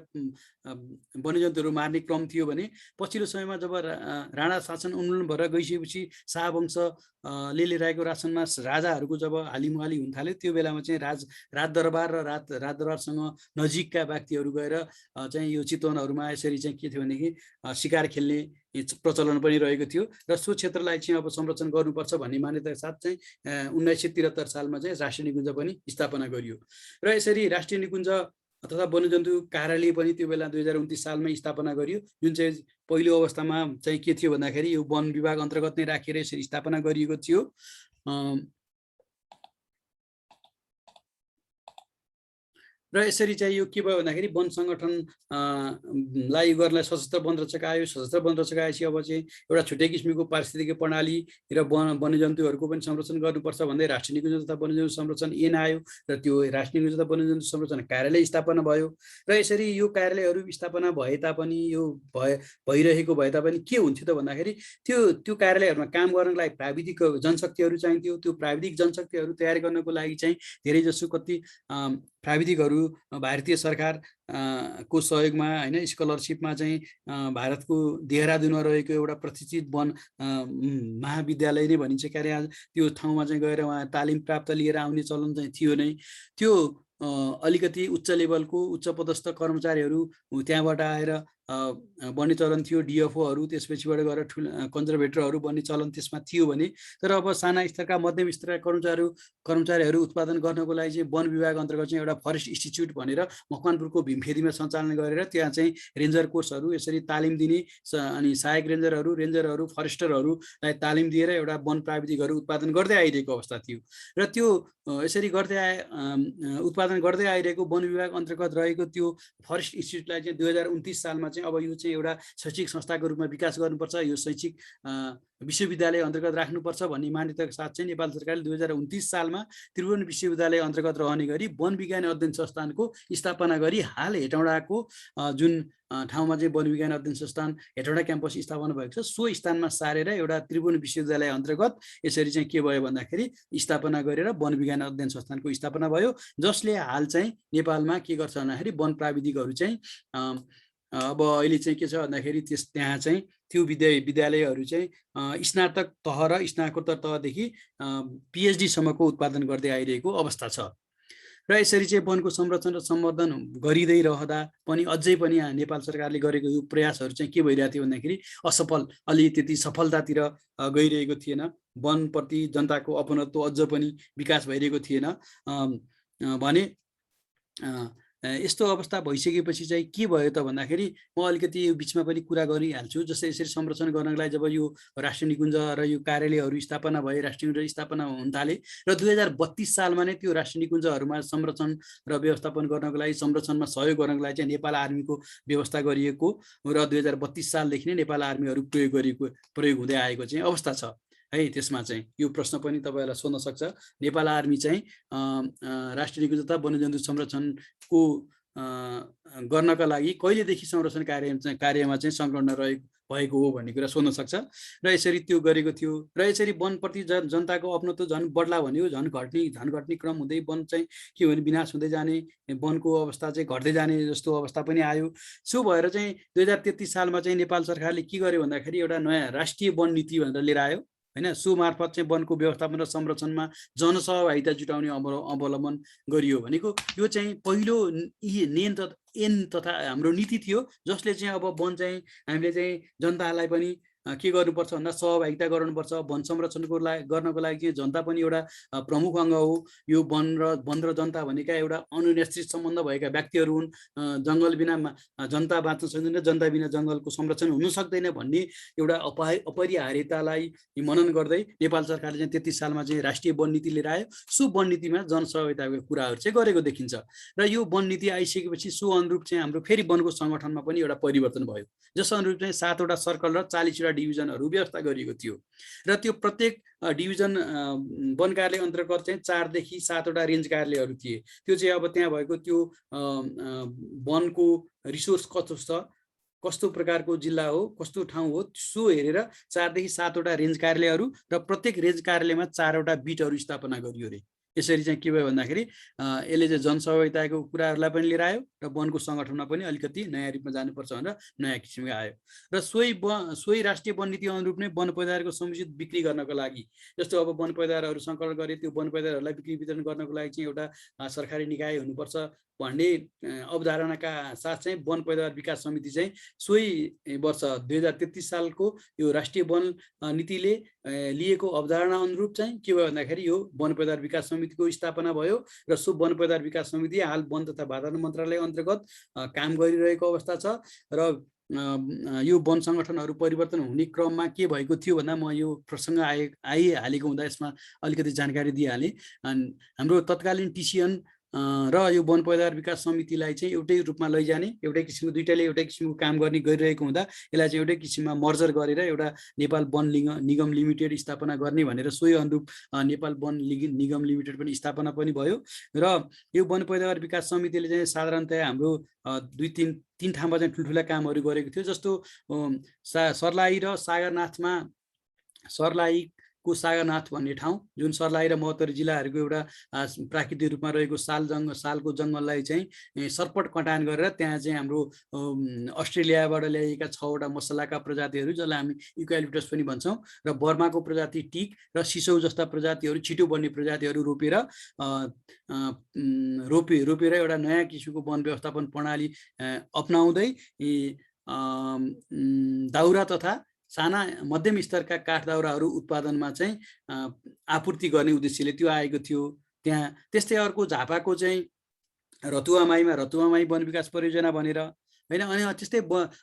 वन्यजन्तुहरू मार्ने क्रम थियो भने पछिल्लो समयमा जब राणा शासन उन्मूलन भएर गइसकेपछि शाहवंश ले लिएर आएको राजनमा राजाहरूको जब हालिमुहाली हुन थाल्यो, त्यो बेलामा चाहिँ राजदरबार र राजदरबारसँग नजिकका व्यक्तिहरू गएर चाहिँ यो चितवनहरूमा यसरी चाहिँ के थियो भनेदेखि शिकार खेल्ने प्रचलन पनि रहेको थियो र सो क्षेत्रलाई चाहिँ अब संरक्षण गर्नुपर्छ भन्ने मान्यताका साथ चाहिँ 1973 सालमा चाहिँ राष्ट्रिय निकुञ्ज पनि स्थापना गरियो। र यसरी राष्ट्रिय निकुञ्ज तथा वन्यजन्तु कार्यालय पनि त्यो बेला 2029 सालमा स्थापना गरियो, जुन चाहिँ पहिलो अवस्थामा चाहिँ के थियो भन्दाखेरि यो वन विभाग अन्तर्गत नै राखेर यसरी स्थापना गरिएको थियो। र यसरी चाहिँ यो के भयो भन्दाखेरि वन सङ्गठनलाई गर्नलाई सशस्त्र वन रक्षक आयो। सशस्त्र वन रक्षक आएपछि अब चाहिँ एउटा छुट्टै किसिमको पारिस्थितिक प्रणाली र वन्यजन्तुहरूको पनि संरक्षण गर्नुपर्छ भन्दै राष्ट्रिय निकुञ्ज तथा वन्यजन्तु संरक्षण ऐन आयो र त्यो राष्ट्रिय निकुञ्ज तथा वन्यजन्तु संरक्षण कार्यालय स्थापना भयो। र यसरी यो कार्यालयहरू स्थापना भए तापनि यो भइरहेको भए तापनि के हुन्थ्यो त भन्दाखेरि त्यो कार्यालयहरूमा काम गर्नको लागि प्राविधिक जनशक्तिहरू चाहिन्थ्यो। त्यो प्राविधिक जनशक्तिहरू तयार गर्नको लागि चाहिँ धेरै जसो कति प्राविधिकहरू भारतीय सरकार को सहयोगमा होइन स्कलरसिपमा चाहिँ भारतको देहरादूनमा रहेको एउटा प्रतिष्ठित वन महाविद्यालय नै भनिन्छ क्यारे त्यो ठाउँमा चाहिँ गएर उहाँ तालिम प्राप्त लिएर आउने चलन चाहिँ थियो नै। त्यो अलिकति उच्च लेभलको उच्च पदस्थ कर्मचारीहरू त्यहाँबाट आएर बन्ने चलन थियो। डिएफओहरू त्यसपछिबाट गएर कन्जर्भेटरहरू बन्ने चलन त्यसमा थियो भने, तर अब साना स्तरका मध्यम स्तरका कर्मचारीहरू उत्पादन गर्नको लागि चाहिँ वन विभाग अन्तर्गत चाहिँ एउटा फरेस्ट इन्स्टिच्युट भनेर मकवानपुरको भीमखेतीमा सञ्चालन गरेर त्यहाँ चाहिँ रेन्जर कोर्सहरू यसरी तालिम दिने अनि सहायक रेन्जरहरू फरेस्टरहरूलाई तालिम दिएर एउटा वन प्राविधिकहरू उत्पादन गर्दै आइरहेको अवस्था थियो। र त्यो यसरी उत्पादन गर्दै आइरहेको वन विभाग अन्तर्गत रहेको त्यो फरेस्ट इन्स्टिच्युटलाई चाहिँ 2029 सालमा चाहिँ अब यो चाहिँ एउटा शैक्षिक संस्थाको रूपमा विकास गर्नुपर्छ, यो शैक्षिक विश्वविद्यालय अन्तर्गत राख्नुपर्छ भन्ने मान्यताको साथ चाहिँ नेपाल सरकारले 2029 सालमा त्रिभुवन विश्वविद्यालय अन्तर्गत रहने गरी वन विज्ञान अध्ययन संस्थानको स्थापना गरी हाल हेटौँडाको जुन ठाउँमा चाहिँ वन विज्ञान अध्ययन संस्थान हेटौँडा क्याम्पस स्थापना भएको छ, सो स्थानमा सारेर एउटा त्रिभुवन विश्वविद्यालय अन्तर्गत यसरी चाहिँ के भयो भन्दाखेरि स्थापना गरेर वन विज्ञान अध्ययन संस्थानको स्थापना भयो, जसले हाल चाहिँ नेपालमा के गर्छ भन्दाखेरि वन प्राविधिकहरू चाहिँ अब अहिले चाहिँ के छ भन्दाखेरि त्यहाँ चाहिँ त्यो विद्यालयहरू चाहिँ स्नातक तह र स्नातकोत्तर तहदेखि पिएचडी सम्मको उत्पादन गर्दै आइरहेको अवस्था छ। र यसरी चाहिँ वनको संरक्षण र सम्वर्धन गरिँदै रहँदा पनि अझै पनि नेपाल सरकारले गरेको यो प्रयासहरू चाहिँ के भइरहेको थियो भन्दाखेरि असफल, अलि त्यति सफलतातिर गइरहेको थिएन। वनप्रति जनताको अपनत्व अझ पनि विकास भइरहेको थिएन भने यस्तो अवस्था भइसकेपछि चाहिँ के भयो त भन्दाखेरि म अलिकति यो बिचमा पनि कुरा गरिहाल्छु। जस्तै यसरी संरक्षण गर्नको लागि जब यो राष्ट्रिय निकुञ्ज र यो कार्यालयहरू स्थापना भए, राष्ट्रिय निकुञ्ज स्थापना हुन थाले र 2032 सालमा नै त्यो राष्ट्रिय निकुञ्जहरूमा संरक्षण र व्यवस्थापन गर्नको लागि, संरक्षणमा सहयोग गर्नको लागि चाहिँ नेपाल आर्मीको व्यवस्था गरिएको र 2032 सालदेखि नै नेपाल आर्मीहरू प्रयोग हुँदै आएको चाहिँ अवस्था छ है। त्यसमा चाहिँ यो प्रश्न पनि तपाईँलाई सोध्न सक्छ, नेपाल आर्मी चाहिँ राष्ट्रिय निकुञ्ज तथा वन्यजन्तु संरक्षणको गर्नका लागि कहिलेदेखि संरक्षण कार्यमा चाहिँ संलग्न भएको हो भन्ने कुरा सोध्न सक्छ। र यसरी त्यो गरेको थियो र यसरी वनप्रति जनताको अपनत्व झन् बढ्ला भन्यो, झन् घट्ने क्रम हुँदै वन चाहिँ के भने विनाश हुँदै जाने, वनको अवस्था चाहिँ घट्दै जाने जस्तो अवस्था पनि आयो। सो भएर चाहिँ 2033 सालमा चाहिँ नेपाल सरकारले के गर्यो भन्दाखेरि एउटा नयाँ राष्ट्रिय वन नीति भनेर लिएर आयो होइन। सो मार्फत चाहिँ वनको व्यवस्थापन र संरक्षणमा जनसहभागिता जुटाउने अवलम्बन गरियो भनेको यो चाहिँ पहिलो ऐन तथा हाम्रो नीति थियो, जसले चाहिँ अब वन चाहिँ हामीले चाहिँ जनतालाई पनि के गर्नुपर्छ भन्दा सहभागिता गराउनुपर्छ। वन संरक्षणको गर्नको लागि चाहिँ जनता पनि एउटा प्रमुख अङ्ग हो। यो वन र जनता भनेका एउटा अनुनिश्चित सम्बन्ध भएका व्यक्तिहरू हुन्। जङ्गल बिना जनता बाँच्न सक्दैन, जनता बिना जङ्गलको संरक्षण हुन सक्दैन भन्ने एउटा अपरिहार्यतालाई मनन गर्दै नेपाल सरकारले चाहिँ 33 सालमा चाहिँ राष्ट्रिय वन नीति लिएर आयो। सो वन नीतिमा जनसहभागिताको कुराहरू चाहिँ गरेको देखिन्छ र यो वन नीति आइसकेपछि सो अनुरूप चाहिँ हाम्रो फेरि वनको सङ्गठनमा पनि एउटा परिवर्तन भयो, जस अनुरूप चाहिँ 7वटा सर्कल र 40वटा डिभिजनहरू व्यवस्था गरिएको थियो र त्यो प्रत्येक डिभिजन वन कार्यालय अन्तर्गत चाहिँ 4 देखि 7वटा रेन्ज कार्यालयहरू थिए। त्यो चाहिँ अब त्यहाँ भएको त्यो वनको रिसोर्स कस्तो छ, कस्तो प्रकारको जिल्ला हो, कस्तो ठाउँ हो, सो हेरेर 4 देखि 7वटा रेन्ज कार्यालयहरू र प्रत्येक रेन्ज कार्यालयमा 4वटा बिटहरू स्थापना गरियो रे। यसरी चाहिँ के भयो भन्दाखेरि यसले चाहिँ जनसहभागिताको कुराहरूलाई पनि लिएर आयो र वनको सङ्गठनमा पनि अलिकति नयाँ रूपमा जानुपर्छ भनेर नयाँ किसिमको आयो र सोही राष्ट्रिय वन नीति अनुरूप नै वन पैदावारको समुचित बिक्री गर्नको लागि, जस्तो अब वन पैदावारहरू सङ्कलन गरे त्यो वन पैदावारहरूलाई बिक्री वितरण गर्नको लागि चाहिँ एउटा सरकारी निकाय हुनुपर्छ भन्ने अवधारणाका साथ चाहिँ वन पैदावार विकास समिति चाहिँ सोही वर्ष 2033 सालको यो राष्ट्रिय वन नीतिले लिएको अवधारणा अनुरूप चाहिँ के भयो भन्दाखेरि यो वन पैदावार विकास समितिको स्थापना भयो र सो वन पैदावार विकास समिति हाल वन तथा वातावरण मन्त्रालय अन्तर्गत काम गरिरहेको अवस्था छ र यो वन सङ्गठनहरू परिवर्तन हुने क्रममा के भएको थियो भन्दा म यो प्रसङ्ग आइहालेको हुँदा यसमा अलिकति जानकारी दिइहालेँ। हाम्रो तत्कालीन टिसिएन र यो वन पैदावार विकास समितिलाई चाहिँ एउटै रूपमा लैजाने, एउटै किसिमको दुईटाले एउटै किसिमको काम गर्ने गरिरहेको हुँदा यसलाई चाहिँ एउटै किसिममा मर्जर गरेर एउटा नेपाल वन निगम लिमिटेड स्थापना गर्ने भनेर सोही अनुरूप नेपाल वन निगम लिमिटेड पनि स्थापना पनि भयो र यो वन पैदावार विकास समितिले चाहिँ साधारणतया हाम्रो 2-3 ठाउँमा चाहिँ ठुल्ठुला कामहरू गरेको थियो। जस्तो सर्लाही र सागरनाथमा, सर्लाहीको सागरनाथ भन्ने ठाउँ जुन सर्लाही र महोत्तरी जिल्लाहरूको एउटा प्राकृतिक रूपमा रहेको सालको जङ्गललाई चाहिँ सर्पट कटान गरेर त्यहाँ चाहिँ हाम्रो अस्ट्रेलियाबाट ल्याइएका 6वटा मसलाका प्रजातिहरू जसलाई हामी युक्यालिप्टस पनि भन्छौँ र बर्माको प्रजाति टिक र सिसौ जस्ता प्रजातिहरू, छिटो बढ्ने प्रजातिहरू रोपेर एउटा नयाँ किसिमको वन व्यवस्थापन प्रणाली अपनाउँदै दाउरा तथा साना मध्यम स्तरका काठ दाउराहरू उत्पादनमा चाहिँ आपूर्ति गर्ने उद्देश्यले त्यो आएको थियो। त्यहाँ त्यस्तै अर्को झापाको चाहिँ रतुवामाई वन विकास परियोजना भनेर हैन, अनि त्यस्तै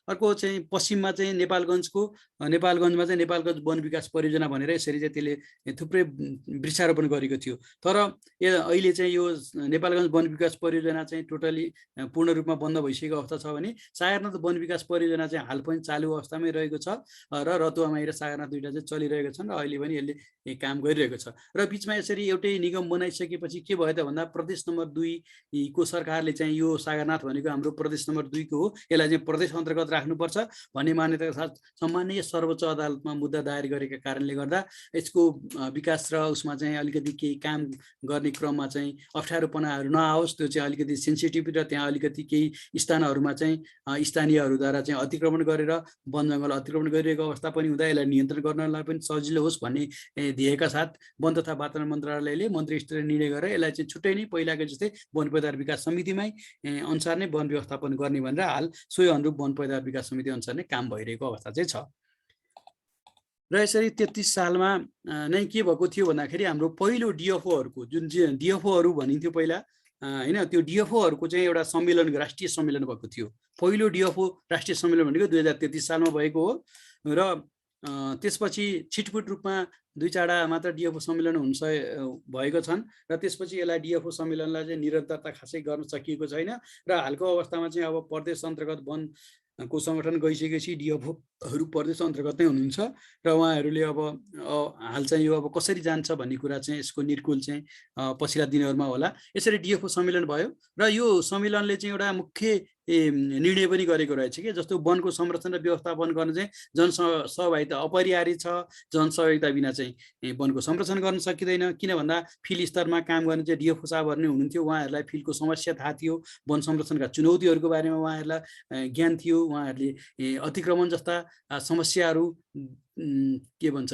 अर्को चाहिँ पश्चिममा चाहिँ नेपालगञ्जमा चाहिँ नेपालगञ्ज वन विकास परियोजना भनेर यसरी चाहिँ त्यसले थुप्रै वृक्षारोपण गरेको थियो। तर अहिले चाहिँ यो नेपालगञ्ज वन विकास परियोजना चाहिँ टोटली पूर्ण रूपमा बन्द भइसकेको अवस्था छ भने सागरनाथ वन विकास परियोजना चाहिँ हाल पनि चालु अवस्थामै रहेको छ र रतुवामाई र सागरनाथ दुईटा चाहिँ चलिरहेको छन् र अहिले पनि यसले काम गरिरहेको छ। र बिचमा यसरी एउटै निगम बनाइसकेपछि के भयो त भन्दा प्रदेश नम्बर 2 को सरकारले चाहिँ यो सागरनाथ भनेको हाम्रो प्रदेश नम्बर 2 को हो, यसलाई चाहिँ प्रदेश अन्तर्गत राख्नुपर्छ भन्ने मान्यताका साथ सम्माननीय सर्वोच्च अदालतमा मुद्दा दायर गरेका कारणले गर्दा यसको विकास र उसमा चाहिँ अलिकति केही काम गर्ने क्रममा चाहिँ अप्ठ्यारोपनाहरू नआओस्, त्यो चाहिँ अलिकति सेन्सिटिभ र त्यहाँ अलिकति केही स्थानहरूमा चाहिँ स्थानीयहरूद्वारा चाहिँ अतिक्रमण गरेर वन जङ्गल अतिक्रमण गरिरहेको अवस्था पनि हुँदा यसलाई नियन्त्रण गर्नलाई पनि सजिलो होस् भन्ने ध्येयका साथ वन तथा वातावरण मन्त्रालयले मन्त्री स्तरीय निर्णय गरेर यसलाई चाहिँ छुट्टै नै पहिलाको जस्तै वन पैदावार विकास समितिमै अनुसार नै वन व्यवस्थापन गर्ने भनेर हाल सोही अनुरूप वन पैदावार विकास समिति अनुसार नै काम भइरहेको अवस्था चाहिँ छ। र यसरी 33 सालमा नै के भएको थियो भन्दाखेरि हाम्रो पहिलो डिएफओहरूको जुन डिएफओहरू भनिन्थ्यो पहिला हैन, त्यो डिएफओहरूको चाहिँ एउटा सम्मेलन, राष्ट्रिय सम्मेलन भएको थियो। पहिलो डिएफओ राष्ट्रिय सम्मेलन भनेको 2033 सालमा भएको हो र त्यसपछि छिटपुट रूपमा 2-4 मात्र डिएफओ सम्मेलन भएको छन् र त्यसपछि यसलाई डिएफओ सम्मेलनलाई चाहिँ निरन्तरता खासै गर्न सकिएको छैन र हालको अवस्थामा चाहिँ अब प्रदेश अन्तर्गत वनको सङ्गठन गइसकेपछि डिएफओहरू प्रदेश अन्तर्गत नै हुनुहुन्छ र उहाँहरूले अब हाल चाहिँ यो अब कसरी जान्छ भन्ने कुरा चाहिँ यसको निर्कुल चाहिँ पछिल्ला दिनहरूमा होला। यसरी डिएफओ सम्मेलन भयो र यो सम्मेलनले चाहिँ एउटा मुख्य निर्णय पनि गरेको रहेछ कि जस्तो वनको संरक्षण र व्यवस्थापन गर्न चाहिँ जनसहभागिता अपरिहार्य छ। जनसहभागिता बिना चाहिँ वनको संरक्षण गर्न सकिँदैन, किन भन्दा फिल्ड स्तरमा काम गर्ने चाहिँ डिएफओ साहबहरू नै हुनुहुन्थ्यो। उहाँहरूलाई फिल्डको समस्या थाहा थियो, वन संरक्षणका चुनौतीहरूको बारेमा उहाँहरूलाई ज्ञान थियो, उहाँहरूले अतिक्रमण जस्ता समस्याहरू के भन्छ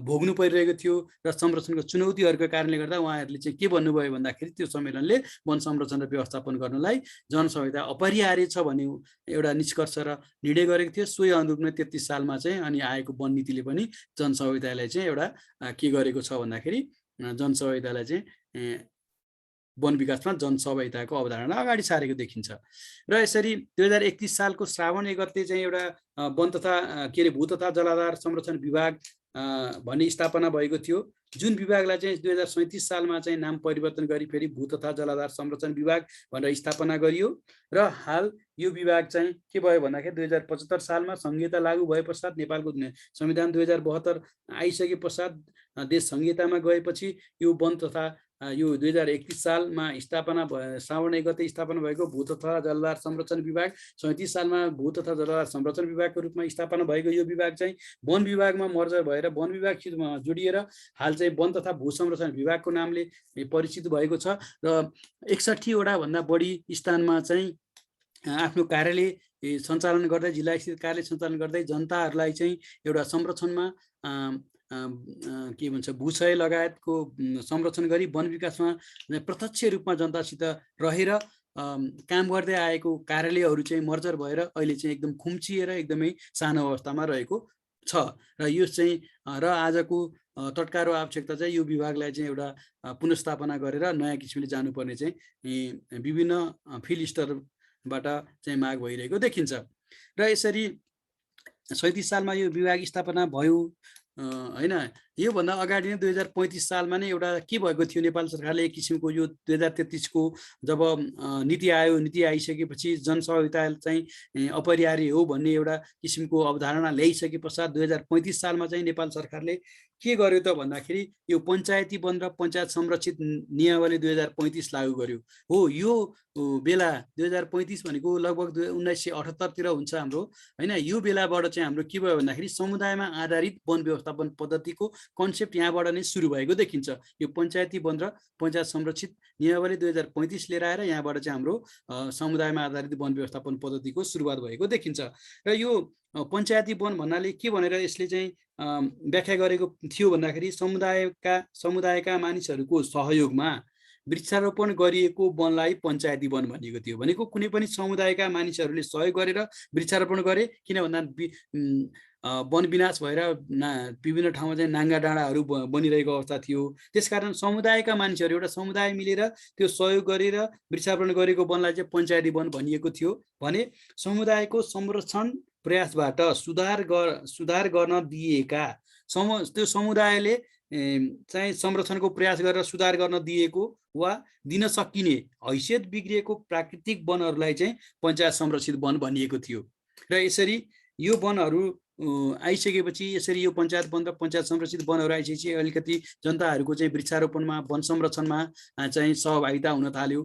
भोग्नु परिरहेको थियो र संरक्षणको चुनौतीहरूको कारणले गर्दा उहाँहरूले चाहिँ के भन्नुभयो भन्दाखेरि त्यो सम्मेलनले वन संरक्षण र व्यवस्थापन गर्नलाई जनसहभागिता अपरिहार्य छ भन्ने एउटा निष्कर्ष र निर्णय गरेको थियो। सोही अनुरूपमा 33 सालमा चाहिँ अनि आएको वन नीतिले पनि जनसहभागितालाई चाहिँ एउटा के गरेको छ भन्दाखेरि जनसहभागितालाई चाहिँ वन विकासमा जनसहभागिताको अवधारणा अगाडि सारेको देखिन्छ। र यसरी 2031 सालको श्रावण 1 गते चाहिँ एउटा वन तथा के अरे भू तथा जलाधार संरक्षण विभाग भन्ने स्थापना भएको थियो, जुन विभागलाई चाहिँ 2037 सालमा चाहिँ नाम परिवर्तन गरी फेरि भू तथा जलाधार संरक्षण विभाग भनेर स्थापना गरियो। र हाल यो विभाग चाहिँ के भयो भन्दाखेरि 2075 सालमा संहिता लागू भए पश्चात नेपालको संविधान 2072 आइसके पश्चात देश संहितामा गएपछि यो वन तथा यो 2031 सालमा स्थापना श्रावण 1 गते स्थापना भएको भू तथा जलाधार संरक्षण विभाग, 37 सालमा भू तथा जलाधार संरक्षण विभागको रूपमा स्थापना भएको यो विभाग चाहिँ वन विभागमा मर्जर भएर वन विभागसित जोडिएर हाल चाहिँ वन तथा भू संरक्षण विभागको नामले परिचित भएको छ। र 61 वटा भन्दा बढी स्थानमा चाहिँ आफ्नो कार्यालय सञ्चालन गर्दै, जिल्ला स्थित कार्यालय सञ्चालन गर्दै जनताहरूलाई चाहिँ एउटा संरक्षणमा के भन्छ भूक्षय लगायतको संरक्षण गरी वन विकासमा प्रत्यक्ष रूपमा जनतासित रहेर काम गर्दै आएको कार्यालयहरू चाहिँ मर्जर भएर अहिले चाहिँ एकदम खुम्चिएर एकदमै सानो अवस्थामा रहेको छ। र यो चाहिँ र आजको तत्काल आवश्यकता चाहिँ यो विभागलाई चाहिँ एउटा पुनर्स्थापना गरेर नयाँ किसिमले जानुपर्ने चाहिँ विभिन्न फिल्ड स्तरबाट चाहिँ माग भइरहेको देखिन्छ। र यसरी 37 सालमा यो विभाग स्थापना भयो हैन। योभन्दा अगाडि नै 2035 सालमा नै एउटा के भएको थियो, नेपाल सरकारले एक किसिमको यो 2033 को जब नीति आयो, नीति आइसकेपछि जनसहभागिता चाहिँ अपरिहार्य हो भन्ने एउटा किसिमको अवधारणा ल्याइसके पश्चात 2035 सालमा चाहिँ नेपाल सरकारले के गर्यो त भन्दाखेरि यो पञ्चायती वन र पञ्चायत संरक्षित नियमावली 2035 लागू गर्यो। हो, यो बेला 2035 भनेको लगभग 1978 तिर हुन्छ हाम्रो हैन। यो बेलाबाट चाहिँ हाम्रो के भयो भन्दाखेरि समुदायमा आधारित वन व्यवस्थापन पद्धतिको कन्सेप्ट यहाँबाट नै सुरु भएको देखिन्छ। यो पञ्चायती वन र पञ्चायत संरक्षित नियमावली 2035 लिएर आएर यहाँबाट चाहिँ हाम्रो समुदायमा आधारित वन व्यवस्थापन पद्धतिको सुरुवात भएको देखिन्छ। र यो पञ्चायती वन भन्नाले के भनेर यसले चाहिँ व्याख्या गरेको थियो भन्दाखेरि समुदायका मानिसहरूको सहयोगमा वृक्षारोपण गरिएको वनलाई पञ्चायती वन भनिएको थियो। भनेको कुनै पनि समुदायका मानिसहरूले सहयोग गरेर वृक्षारोपण गरे, किन भन्दा वन विनाश भएर विभिन्न ठाउँमा चाहिँ नाङ्गा डाँडाहरू बनिरहेको अवस्था थियो। त्यसकारण समुदायका मानिसहरू एउटा समुदाय मिलेर त्यो सहयोग गरेर वृक्षारोपण गरेको वनलाई चाहिँ पञ्चायती वन भनिएको थियो भने समुदायको संरक्षण प्रयासबाट सुधार गर्न दिएका त्यो समुदायले चाहिँ संरक्षणको प्रयास गरेर सुधार गर्न दिएको वा दिन सकिने हैसियत बिग्रिएको प्राकृतिक वनहरूलाई चाहिँ पञ्चायत संरक्षित वन भनिएको थियो। र यसरी यो वनहरू आइसकेपछि यसरी यो पञ्चायत वन र पञ्चायत संरक्षित वनहरू आइसकेपछि अलिकति जनताहरूको चाहिँ वृक्षारोपणमा वन संरक्षणमा चाहिँ सहभागिता हुन थाल्यो।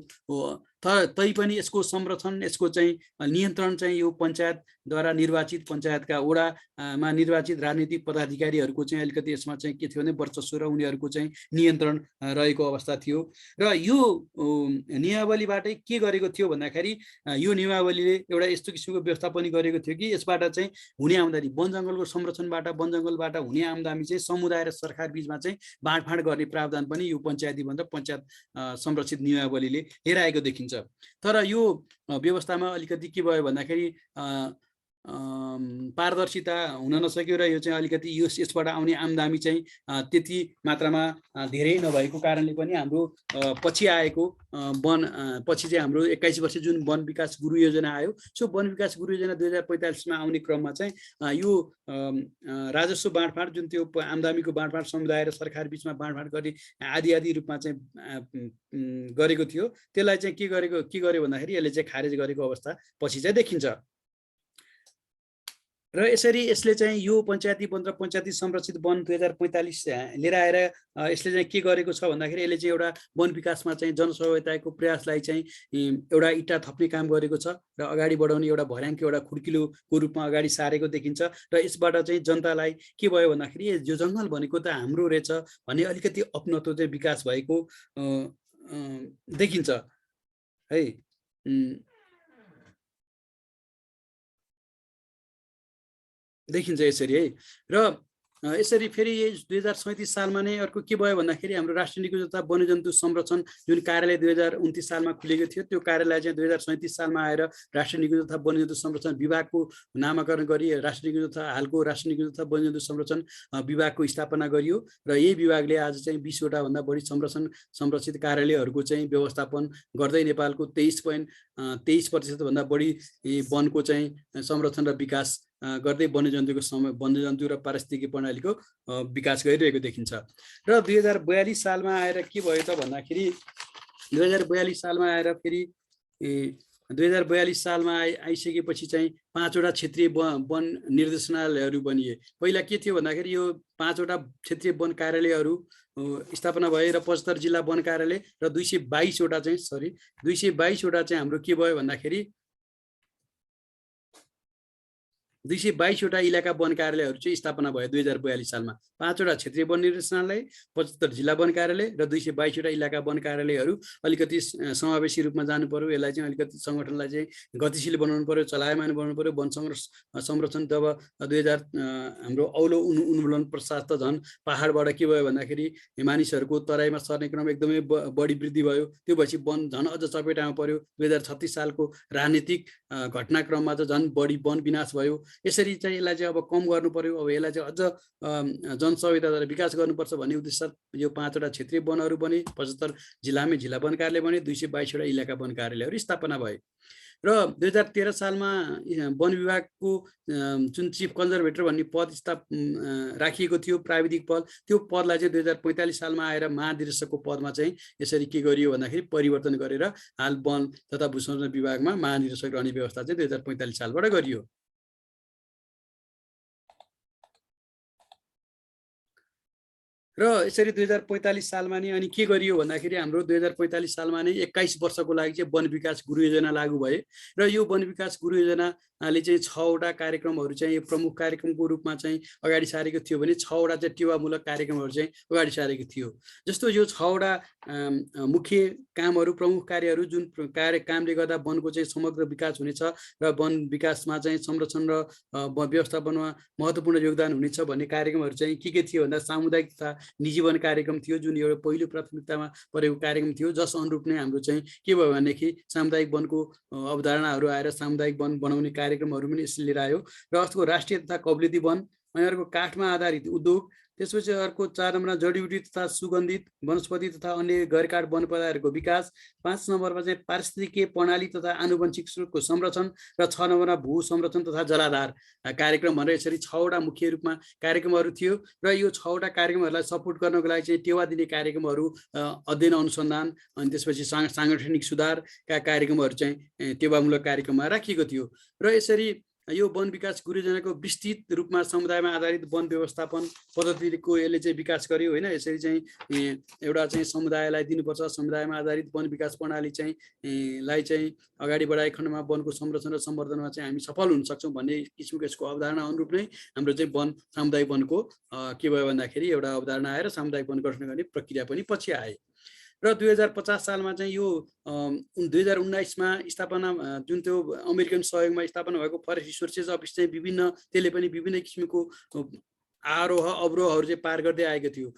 तैपनि यसको संरक्षण, यसको चाहिँ नियन्त्रण चाहिँ यो पञ्चायतद्वारा निर्वाचित पञ्चायतका वडामा निर्वाचित राजनीतिक पदाधिकारीहरूको चाहिँ अलिकति यसमा चाहिँ के थियो भने वर्चस्व र उनीहरूको चाहिँ नियन्त्रण रहेको अवस्था थियो। र यो नियमावलीबाटै के गरेको थियो भन्दाखेरि यो नियमावलीले एउटा यस्तो किसिमको व्यवस्थापन गरेको थियो कि यसबाट चाहिँ हुने आम्दानी वन जङ्गलको संरक्षणबाट वन जङ्गलबाट हुने आम्दानी चाहिँ समुदाय र सरकार बीचमा चाहिँ बाँडफाँड गर्ने प्रावधान पनि यो पञ्चायती वन र पञ्चायत संरक्षित नियमावलीले हेराएको देखिन्छ। तर यो व्यवस्थामा अलिकति के भयो भन्दाखेरि पारदर्शिता हुन नसक्यो र यो चाहिँ अलिकति यसबाट आउने आम्दानी चाहिँ त्यति मात्रामा धेरै नभएको कारणले पनि हाम्रो पछि आएको पछि चाहिँ हाम्रो 21 वर्ष जुन वन विकास गुरु योजना आयो, सो वन विकास गुरु योजना 2045 मा आउने क्रममा चाहिँ यो राजस्व बाँडफाँड जुन त्यो आम्दानीको बाँडफाँड समुदाय र सरकार बीचमा बाँडफाँड गर्ने आदि रूपमा चाहिँ गरेको थियो। त्यसलाई चाहिँ के गर्यो भन्दाखेरि यसले चाहिँ खारेज गरेको अवस्था पछि चाहिँ देखिन्छ। र यसरी यसले चाहिँ यो पञ्चायती वन र पञ्चायती संरक्षित वन 2045 लिएर आएर यसले चाहिँ के गरेको छ भन्दाखेरि यसले चाहिँ एउटा वन विकासमा चाहिँ जनसहभागिताको प्रयासलाई चाहिँ एउटा इँटा थप्ने काम गरेको छ र अगाडि बढाउने एउटा भर्याङको एउटा खुड्किलोको रूपमा अगाडि सारेको देखिन्छ। र यसबाट चाहिँ जनतालाई के भयो भन्दाखेरि यो जङ्गल भनेको त हाम्रो रहेछ भन्ने अलिकति अपनत्व चाहिँ विकास भएको देखिन्छ है। देखिन्छ यसरी है। र यसरी फेरि 2037 सालमा नै अर्को के भयो भन्दाखेरि हाम्रो राष्ट्रिय निकुञ्ज तथा वन्यजन्तु संरक्षण जुन कार्यालय 2029 सालमा खुलेको थियो, त्यो कार्यालय चाहिँ 2037 सालमा आएर राष्ट्रिय निकुञ्ज तथा वन्यजन्तु संरक्षण विभागको नामाकरण गरी राष्ट्रिय निकुञ्ज तथा हालको राष्ट्रिय निकुञ्ज तथा वन्यजन्तु संरक्षण विभागको स्थापना गरियो र यही विभागले आज चाहिँ 20वटा भन्दा बढी संरक्षित कार्यालयहरूको चाहिँ व्यवस्थापन गर्दै नेपालको 23% भन्दा बढी वनको चाहिँ संरक्षण र विकास गर्दै वन्यजन्तु र पारिस्थितिकी प्रणालीको विकास गरिरहेको देखिन्छ। र 2042 सालमा आएर के भयो त भन्दाखेरि 2042 सालमा आएर फेरि 2042 सालमा आइसकेपछि चाहिँ 5वटा क्षेत्रीय वन निर्देशनालयहरू बनिए। पहिला के थियो भन्दाखेरि यो 5वटा क्षेत्रीय वन कार्यालयहरू स्थापना भए र 75 जिल्ला वन कार्यालय र 222वटा चाहिँ हाम्रो के भयो भन्दाखेरि 222वटा इलाका वन कार्यालयहरू चाहिँ स्थापना भयो 2042 सालमा। 5वटा क्षेत्रीय वन निर्देशनालय, 75 जिल्ला वन कार्यालय र 222वटा इलाका वन कार्यालयहरू अलिकति समावेशी रूपमा जानु पर्यो। यसलाई चाहिँ अलिकति सङ्गठनलाई चाहिँ गतिशील बनाउनु पर्यो, चलायमान बनाउनु पर्यो। वन संरक्षण जब 2000 हाम्रो औलो उन्मूलन पश्चात त झन् पहाडबाट के भयो भन्दाखेरि मानिसहरूको तराईमा सर्ने क्रम एकदमै बढी वृद्धि भयो। त्यो भएपछि वन झन् अझ चपेटामा पर्यो। 2036 सालको राजनीतिक घटनाक्रममा चाहिँ झन् बढी वन विनाश भयो। यसरी चाहिँ यसलाई चाहिँ अब कम गर्नु पर्यो। अब यसलाई चाहिँ अझ जनसुविधाद्वारा विकास गर्नुपर्छ भन्ने उद्देश्य यो 5वटा क्षेत्रीय वनहरू बने। 75 जिल्लामै जिल्ला वन कार्यालय बने। 222वटा इलाका वन कार्यालयहरू स्थापना भए। र 2013 सालमा वन विभागको जुन चिफ कन्जर्भेटर भन्ने पद राखिएको थियो, प्राविधिक पद, त्यो पदलाई चाहिँ 2045 सालमा आएर महानिर्देशकको पदमा चाहिँ यसरी के गरियो भन्दाखेरि परिवर्तन गरेर हाल वन तथा भूसंरक्षण विभागमा महानिर्देशक रहने व्यवस्था चाहिँ 2045 सालबाट गरियो। र यसरी 2045 सालमा नै अनि के गरियो भन्दाखेरि हाम्रो 2045 सालमा नै 21 वर्षको लागि चाहिँ वन विकास गुरु योजना लागू भए। र यो वन विकास गुरु योजनाले चाहिँ 6वटा कार्यक्रमहरू चाहिँ प्रमुख कार्यक्रमको रूपमा चाहिँ अगाडि सारेको थियो भने 6वटा चाहिँ टेवामूलक कार्यक्रमहरू चाहिँ अगाडि सारेको थियो। जस्तो यो 6वटा मुख्य कामहरू, प्रमुख कार्यहरू जुन कामले गर्दा वनको चाहिँ समग्र विकास हुनेछ र वन विकासमा चाहिँ संरक्षण र व्यवस्थापनमा महत्त्वपूर्ण योगदान हुनेछ भन्ने कार्यक्रमहरू चाहिँ के थियो भन्दा सामुदायिक तथा निजी वन कार्यक्रम थियो, जुन एउटा पहिलो प्राथमिकतामा परेको कार्यक्रम थियो। जस अनुरूप नै हाम्रो चाहिँ के भयो भनेदेखि सामुदायिक वनको अवधारणाहरू आएर सामुदायिक वन बनाउने कार्यक्रमहरू पनि यसले लिएर आयो। र अर्को राष्ट्रिय तथा कौलिदी वन, अनि अर्को काठमा आधारित उद्योग, त्यसपछि अर्को 4 नम्बरमा जडीबुटी तथा सुगन्धित वनस्पति तथा अन्य गैरकाठ वन पदार्थहरूको विकास, 5 नम्बरमा चाहिँ पारिस्थितिकीय प्रणाली तथा आनुवंशिक स्रोतको संरक्षण र 6 नम्बरमा भू संरक्षण तथा जलाधार कार्यक्रम भनेर यसरी 6वटा मुख्य रूपमा कार्यक्रमहरू थियो। र यो 6वटा कार्यक्रमहरूलाई सपोर्ट गर्नको लागि चाहिँ टेवा दिने कार्यक्रमहरू, अध्ययन अनुसन्धान, अनि त्यसपछि साङ्गठनिक सुधारका कार्यक्रमहरू चाहिँ टेवामूलक कार्यक्रममा राखिएको थियो। र यसरी यो वन विकास गुरु योजनाको विस्तृत रूपमा समुदायमा आधारित वन व्यवस्थापन पद्धतिको यसले चाहिँ विकास गर्यो होइन। यसरी चाहिँ एउटा चाहिँ समुदायलाई दिनुपर्छ, समुदायमा आधारित वन विकास प्रणाली चाहिँ लाई चाहिँ अगाडि बढाए खण्डमा वनको संरक्षण र सम्वर्धनमा चाहिँ हामी सफल हुन सक्छौँ भन्ने किसिमको यसको अवधारणा अनुरूप नै हाम्रो चाहिँ वन सामुदायिक वनको के भयो भन्दाखेरि एउटा अवधारणा आएर सामुदायिक वन गठन गर्ने प्रक्रिया पनि पछि आए। र 2050 सालमा चाहिँ यो 2019मा स्थापना जुन त्यो अमेरिकन सहयोगमा स्थापना भएको फरेस्ट रिसोर्सेस अफिस चाहिँ त्यसले पनि विभिन्न किसिमको आरोह अवरोहहरू चाहिँ पार गर्दै आएको थियो।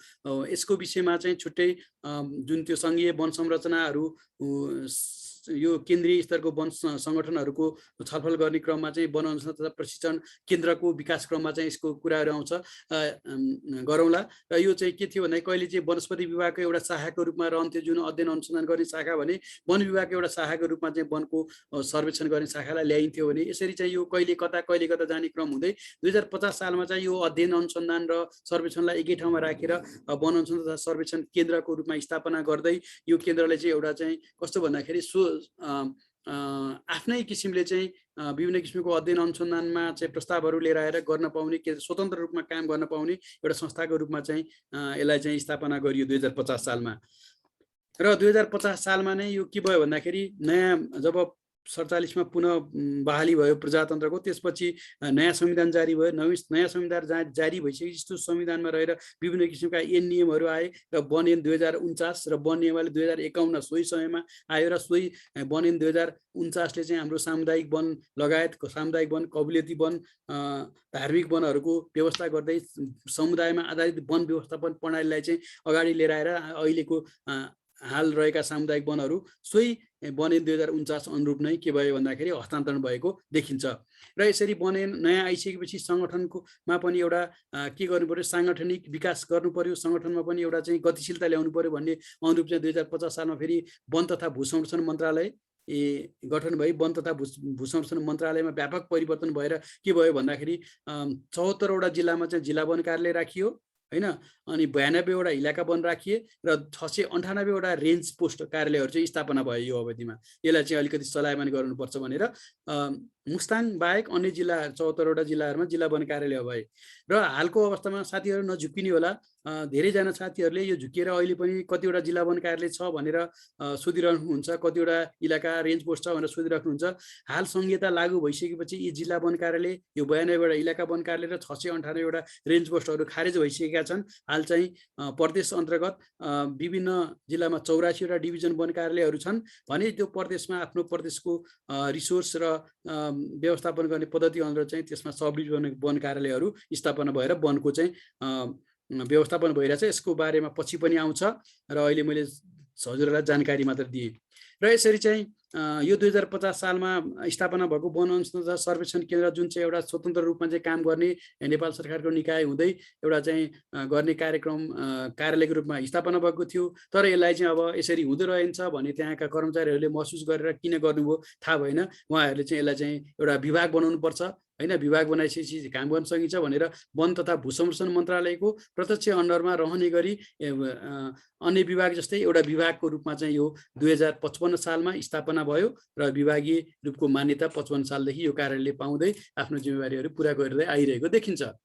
यसको विषयमा चाहिँ छुट्टै जुन त्यो सङ्घीय वन संरचनाहरू यो केन्द्रीय स्तरको वन सङ्गठनहरूको छलफल गर्ने क्रममा चाहिँ वन अनुसन्धान तथा प्रशिक्षण केन्द्रको विकास क्रममा चाहिँ यसको कुराहरू आउँछ गरौँला। र यो चाहिँ के थियो भन्दा कहिले चाहिँ वनस्पति विभागको एउटा शाखाको रूपमा रहन्थ्यो जुन अध्ययन अनुसन्धान गर्ने शाखा भने वन विभागको एउटा शाखाको रूपमा चाहिँ वनको सर्वेक्षण गर्ने शाखालाई ल्याइन्थ्यो भने यसरी चाहिँ यो कहिले कता जाने क्रम हुँदै 2050 सालमा चाहिँ यो अध्ययन अनुसन्धान र सर्वेक्षणलाई एकै ठाउँमा राखेर वन अनुसन्धान तथा सर्वेक्षण केन्द्रको रूपमा स्थापना गर्दै यो केन्द्रले चाहिँ एउटा चाहिँ कस्तो भन्दाखेरि आफ्नै किसिमले चाहिँ विभिन्न किसिमको अध्ययन अनुसन्धानमा चाहिँ प्रस्तावहरू लिएर आएर गर्न पाउने स्वतन्त्र रूपमा काम गर्न पाउने एउटा संस्थाको रूपमा चाहिँ यसलाई चाहिँ स्थापना गरियो 2050 सालमा। र 2050 सालमा नै यो के भयो भन्दाखेरि नयाँ जब 1947 मा पुनः बहाली भयो प्रजातन्त्रको। त्यसपछि नयाँ संविधान जारी भयो। नयाँ संविधान जारी भइसकेपछि यस्तो संविधानमा रहेर विभिन्न किसिमका ऐन नियमहरू आए र वन ऐन 2049 र वन नियमावली 2051 सोही समयमा आयो र सोही वन ऐन 2049ले चाहिँ हाम्रो सामुदायिक वन लगायत सामुदायिक वन, कबुलियती वन, धार्मिक वनहरूको व्यवस्था गर्दै समुदायमा आधारित वन व्यवस्थापन प्रणालीलाई चाहिँ अगाडि लिएर आएर अहिलेको हाल रहेका सामुदायिक वनहरू सोही वन ऐन 2049 अनुरूप नै के भयो भन्दाखेरि हस्तान्तरण भएको देखिन्छ। र यसरी वन ऐन नयाँ आइसकेपछि सङ्गठनमा पनि एउटा के गर्नु पर्यो, साङ्गठनिक विकास गर्नु पर्यो, सङ्गठनमा पनि एउटा चाहिँ गतिशीलता ल्याउनु पर्यो भन्ने अनुरूप चाहिँ 2050 सालमा फेरि वन तथा भू संरक्षण मन्त्रालय गठन भई वन तथा भू संरक्षण मन्त्रालयमा व्यापक परिवर्तन भएर के भयो भन्दाखेरि 74 वटा जिल्लामा चाहिँ जिल्ला वन कार्यालय राखियो हैन, अनि 92 वटा इलाका वन राखिए र 698 वटा रेन्ज पोस्ट कार्यालयहरू चाहिँ स्थापना भयो यो अवधिमा। यसलाई चाहिँ अलिकति चलायमान गर्नुपर्छ भनेर मुस्ताङ बाहेक अन्य जिल्ला 74 वटा जिल्लाहरूमा जिल्ला वन कार्यालय भए। र हालको अवस्थामा साथीहरू नझुक्किने होला, धेरैजना साथीहरूले यो झुकिएर अहिले पनि कतिवटा जिल्ला वन कार्यालय छ भनेर सोधिराख्नुहुन्छ, कतिवटा इलाका रेन्ज पोस्ट छ भनेर सोधिराख्नुहुन्छ। हाल संहिता लागू भइसकेपछि यी जिल्ला वन कार्यालय, यो 92 वटा इलाका वन कार्यालय र 698 वटा रेन्ज पोस्टहरू खारेज भइसकेका छन्। हाल चाहिँ प्रदेश अन्तर्गत विभिन्न जिल्लामा 84 वटा डिभिजन वन कार्यालयहरू छन् भने त्यो प्रदेशमा आफ्नो प्रदेशको रिसोर्स र व्यवस्थापन गर्ने पद्धति अनुसार चाहिँ त्यसमा सब डिभिजन वन कार्यालयहरू स्थापना भएर वनको चाहिँ व्यवस्थापन भइरहेछ। यसको बारेमा पछि पनि आउँछ र अहिले मैले हजुरहरूलाई जानकारी मात्र दिएँ। र यसरी चाहिँ यो 2050 सालमा स्थापना भएको वन अनुसन्धान सर्वेक्षण केन्द्र जुन चाहिँ एउटा स्वतन्त्र रूपमा चाहिँ काम गर्ने नेपाल सरकारको निकाय हुँदै एउटा चाहिँ गर्ने कार्यालयको रूपमा स्थापना भएको थियो। तर यसलाई चाहिँ अब यसरी हुँदो रहन्छ भने त्यहाँका कर्मचारीहरूले महसुस गरेर किन गर्नुभयो थाहा भएन। उहाँहरूले चाहिँ यसलाई चाहिँ एउटा विभाग बनाउनु पर्छ हैन, विभाग बनाइसकेपछि काम गर्न सकिन्छ भनेर वन तथा भू संरक्षण मन्त्रालयको प्रत्यक्ष अन्डरमा रहने गरी अन्य विभाग जस्तै एउटा विभागको रूपमा चाहिँ यो 2055 सालमा स्थापना भयो र विभागीय रूपको मान्यता 55 सालदेखि यो कार्यालयले पाउँदै आफ्नो जिम्मेवारीहरू पुरा गर्दै आइरहेको देखिन्छ।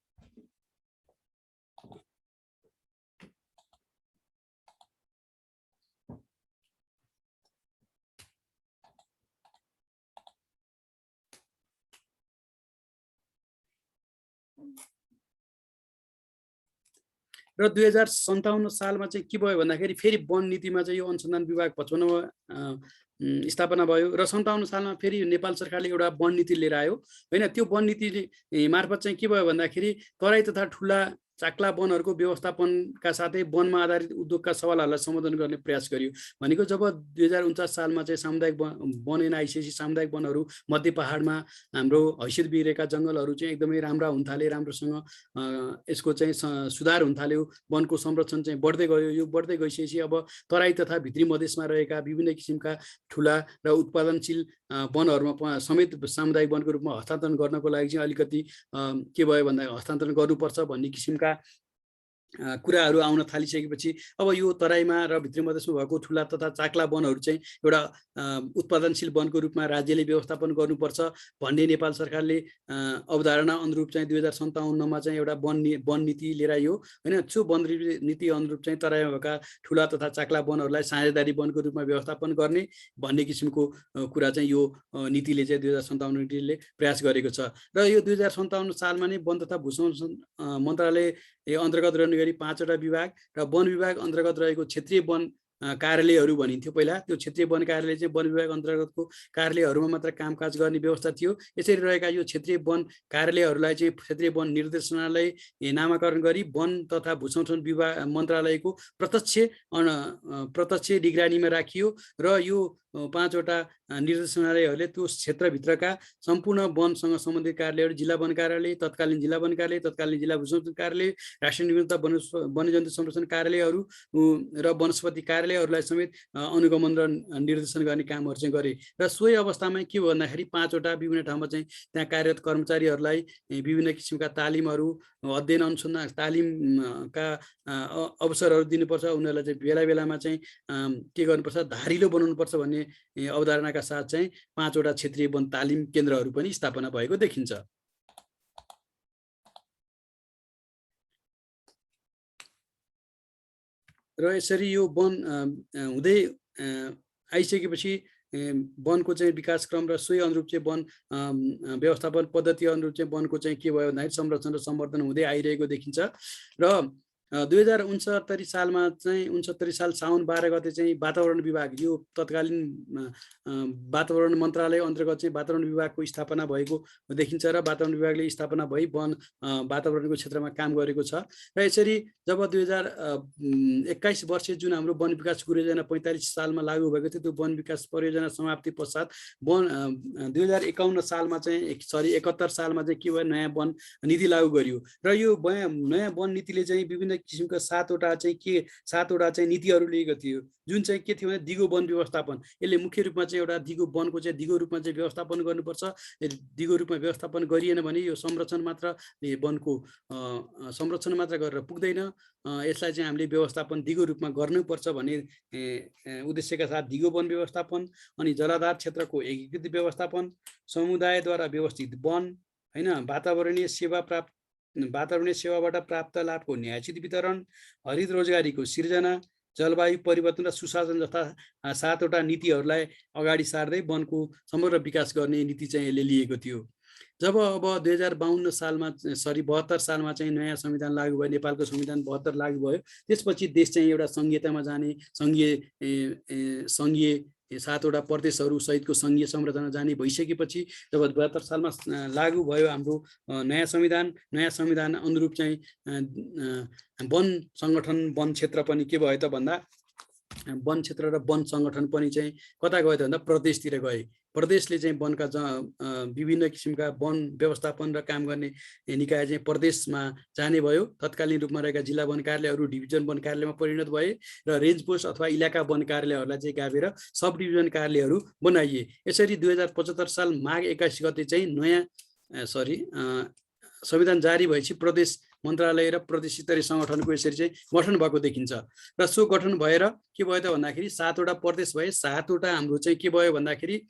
र 2057 सालमा चाहिँ के भयो भन्दाखेरि फेरि वन नीतिमा चाहिँ यो अनुसन्धान विभाग 55 स्थापना भयो र 57 सालमा फेरि नेपाल सरकारले एउटा वन नीति लिएर आयो हैन। त्यो वन नीति मार्फत चाहिँ के भयो भन्दाखेरि तराई तथा ठुला चाक्ला वनहरूको व्यवस्थापनका साथै वनमा आधारित उद्योगका सवालहरूलाई सम्बोधन गर्ने प्रयास गरियो। भनेको जब 2049 सालमा चाहिँ सामुदायिक वन ऐन आइसकेपछि सामुदायिक वनहरू मध्य पहाडमा हाम्रो हैसियत बिग्रेका जङ्गलहरू चाहिँ एकदमै राम्रा हुन थाले, राम्रोसँग यसको चाहिँ सुधार हुन थाल्यो, वनको संरक्षण चाहिँ बढ्दै गयो। यो बढ्दै गइसकेपछि अब तराई तथा भित्री मधेसमा रहेका विभिन्न किसिमका ठुला र उत्पादनशील वनहरूमा समेत सामुदायिक वनको रूपमा हस्तान्तरण गर्नको लागि चाहिँ अलिकति के भयो भन्दा हस्तान्तरण गर्नुपर्छ भन्ने किसिमका कुराहरू आउन थालिसकेपछि अब यो तराईमा र भित्री मधेसमा भएको ठुला तथा चाक्ला वनहरू चाहिँ एउटा उत्पादनशील वनको रूपमा राज्यले व्यवस्थापन गर्नुपर्छ भन्ने नेपाल सरकारले अवधारणा अनुरूप चाहिँ 2057मा चाहिँ एउटा वन नीति लिएर आयो हैन। त्यो वन नीति अनुरूप चाहिँ तराईमा भएका ठुला तथा चाक्ला वनहरूलाई साझेदारी वनको रूपमा व्यवस्थापन गर्ने भन्ने किसिमको कुरा चाहिँ यो नीतिले चाहिँ 2057 नीतिले प्रयास गरेको छ। र यो 2057 सालमा नै वन तथा भू संरक्षण मन्त्रालय अन्तर्गत रहने गरी 5 वटा विभाग र वन विभाग अन्तर्गत रहेको क्षेत्रीय वन कार्यालयहरू भनिन्थ्यो पहिला। त्यो क्षेत्रीय वन कार्यालय चाहिँ वन विभाग अन्तर्गतको कार्यालयहरूमा मात्र कामकाज गर्ने व्यवस्था थियो। यसरी रहेका यो क्षेत्रीय वन कार्यालयहरूलाई चाहिँ क्षेत्रीय वन निर्देशनालय नामाकरण गरी वन तथा भू संरक्षण विभाग मन्त्रालयको प्रत्यक्ष निगरानीमा राखियो र यो 5 वटा निर्देशनालयहरूले त्यो क्षेत्रभित्रका सम्पूर्ण वनसँग सम्बन्धित कार्यालयहरू जिल्ला वन कार्यालय, तत्कालीन जिल्ला वन कार्यालय, तत्कालीन जिल्ला भू संरक्षण कार्यालय, राष्ट्रिय निकुञ्ज वन्यजन्तु संरक्षण कार्यालयहरू र वनस्पति कार्यालयहरूलाई समेत अनुगमन र निर्देशन गर्ने कामहरू चाहिँ गरे। र सोही अवस्थामा के भयो भन्दाखेरि 5 वटा विभिन्न ठाउँमा चाहिँ त्यहाँ कार्यरत कर्मचारीहरूलाई विभिन्न किसिमका तालिमहरू, अध्ययन अनुसन्धान तालिमका अवसरहरू दिनुपर्छ। उनीहरूलाई चाहिँ बेला बेलामा चाहिँ के गर्नुपर्छ, धारिलो बनाउनुपर्छ भन्ने अवधारणाका साथ चाहिँ 5 वटा क्षेत्रीय वन तालिम केन्द्रहरू पनि स्थापना भएको देखिन्छ। र यसरी यो वन हुँदै आइसकेपछि वनको चाहिँ विकास क्रम र सोही अनुरूप चाहिँ वन व्यवस्थापन पद्धति अनुरूप चाहिँ वनको चाहिँ के भयो भन्दाखेरि संरक्षण र सम्वर्धन हुँदै आइरहेको देखिन्छ। र 2069 सालमा चाहिँ 69 साल साउन 12 गते चाहिँ वातावरण विभाग, यो तत्कालीन वातावरण मन्त्रालय अन्तर्गत चाहिँ वातावरण विभागको स्थापना भएको देखिन्छ र वातावरण विभागले स्थापना भई वन वातावरणको क्षेत्रमा काम गरेको छ। र यसरी जब 2021 वर्ष जुन हाम्रो वन विकास परियोजना 45 सालमा लागू भएको थियो, त्यो वन विकास परियोजना समाप्ति पश्चात वन 2051 सालमा चाहिँ 71 सालमा चाहिँ के भयो, नयाँ वन नीति लागू गरियो। र यो नयाँ वन नीतिले चाहिँ विभिन्न किसिमका 7वटा चाहिँ नीतिहरू लिएको थियो, जुन चाहिँ के थियो भने दिगो वन व्यवस्थापन। यसले मुख्य रूपमा चाहिँ एउटा दिगो वनको चाहिँ दिगो रूपमा चाहिँ व्यवस्थापन गर्नुपर्छ। दिगो रूपमा व्यवस्थापन गरिएन भने यो संरक्षण मात्र वनको संरक्षण मात्र गरेर पुग्दैन, यसलाई चाहिँ हामीले व्यवस्थापन दिगो रूपमा गर्नुपर्छ भन्ने उद्देश्यका साथ दिगो वन व्यवस्थापन, अनि जलाधार क्षेत्रको एकीकृत व्यवस्थापन, समुदायद्वारा व्यवस्थित वन, हैन, वातावरणीय सेवाबाट प्राप्त लाभको न्यायोचित वितरण, हरित रोजगारीको सिर्जना, जलवायु परिवर्तन र सुशासन जस्ता 7वटा नीतिहरूलाई अगाडि सार्दै वनको समग्र विकास गर्ने नीति चाहिँ यसले लिएको थियो। जब अब 2052 सालमा 72 सालमा चाहिँ नयाँ संविधान लागू भयो, नेपालको संविधान 72 लागू भयो, त्यसपछि देश चाहिँ एउटा संघीयतामा जाने, संघीय 7वटा प्रदेशहरू सहितको संघीय संरचना जाने भइसकेपछि जब 72 सालमा लागू भयो हाम्रो नयाँ संविधान अनुरूप चाहिँ वन सङ्गठन, वन क्षेत्र पनि के भयो त भन्दा वन क्षेत्र र वन सङ्गठन पनि चाहिँ कता गयो त भन्दा प्रदेशतिर गए। प्रदेशले चाहिँ वनका विभिन्न किसिमका वन व्यवस्थापन र काम गर्ने निकाय चाहिँ प्रदेशमा जाने भयो। तत्कालीन रूपमा रहेका जिल्ला वन कार्यालयहरू डिभिजन वन कार्यालयमा परिणत भए र रेन्ज पोस्ट अथवा इलाका वन कार्यालयहरूलाई चाहिँ गाभेर सब डिभिजन कार्यालयहरू बनाइए। यसरी 2075 साल माघ 21 गते चाहिँ नयाँ संविधान जारी भएपछि प्रदेश मन्त्रालय र प्रदेश स्तरीय सङ्गठनको यसरी चाहिँ गठन भएको देखिन्छ। र सो गठन भएर के भयो त भन्दाखेरि 7वटा प्रदेश भए, 7वटा हाम्रो चाहिँ के भयो भन्दाखेरि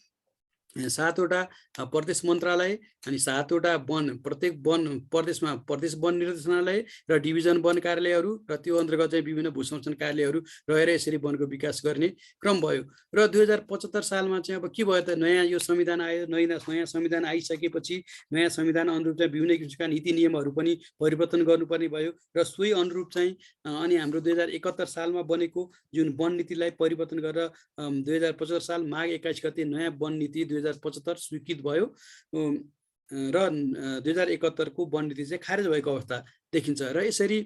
7वटा प्रदेश मन्त्रालय अनि 7वटा वन, प्रत्येक वन प्रदेशमा प्रदेश वन निर्देशनालय र डिभिजन वन कार्यालयहरू र त्यो अन्तर्गत चाहिँ विभिन्न भू संरक्षण कार्यालयहरू रहेर यसरी वनको विकास गर्ने क्रम भयो। र 2075 सालमा चाहिँ अब के भयो त, नयाँ यो संविधान आयो। नयाँ संविधान आइसकेपछि नयाँ संविधान अनुरूप चाहिँ विभिन्न किसिमका नीति नियमहरू पनि परिवर्तन गर्नुपर्ने भयो र सोही अनुरूप चाहिँ अनि हाम्रो 2071 सालमा बनेको जुन वन नीतिलाई परिवर्तन गरेर 2075 साल माघ 21 गते नयाँ वन नीति 2075 स्वीकृत भयो र 2071 को वन नीति चाहिँ खारेज भएको अवस्था देखिन्छ। र यसरी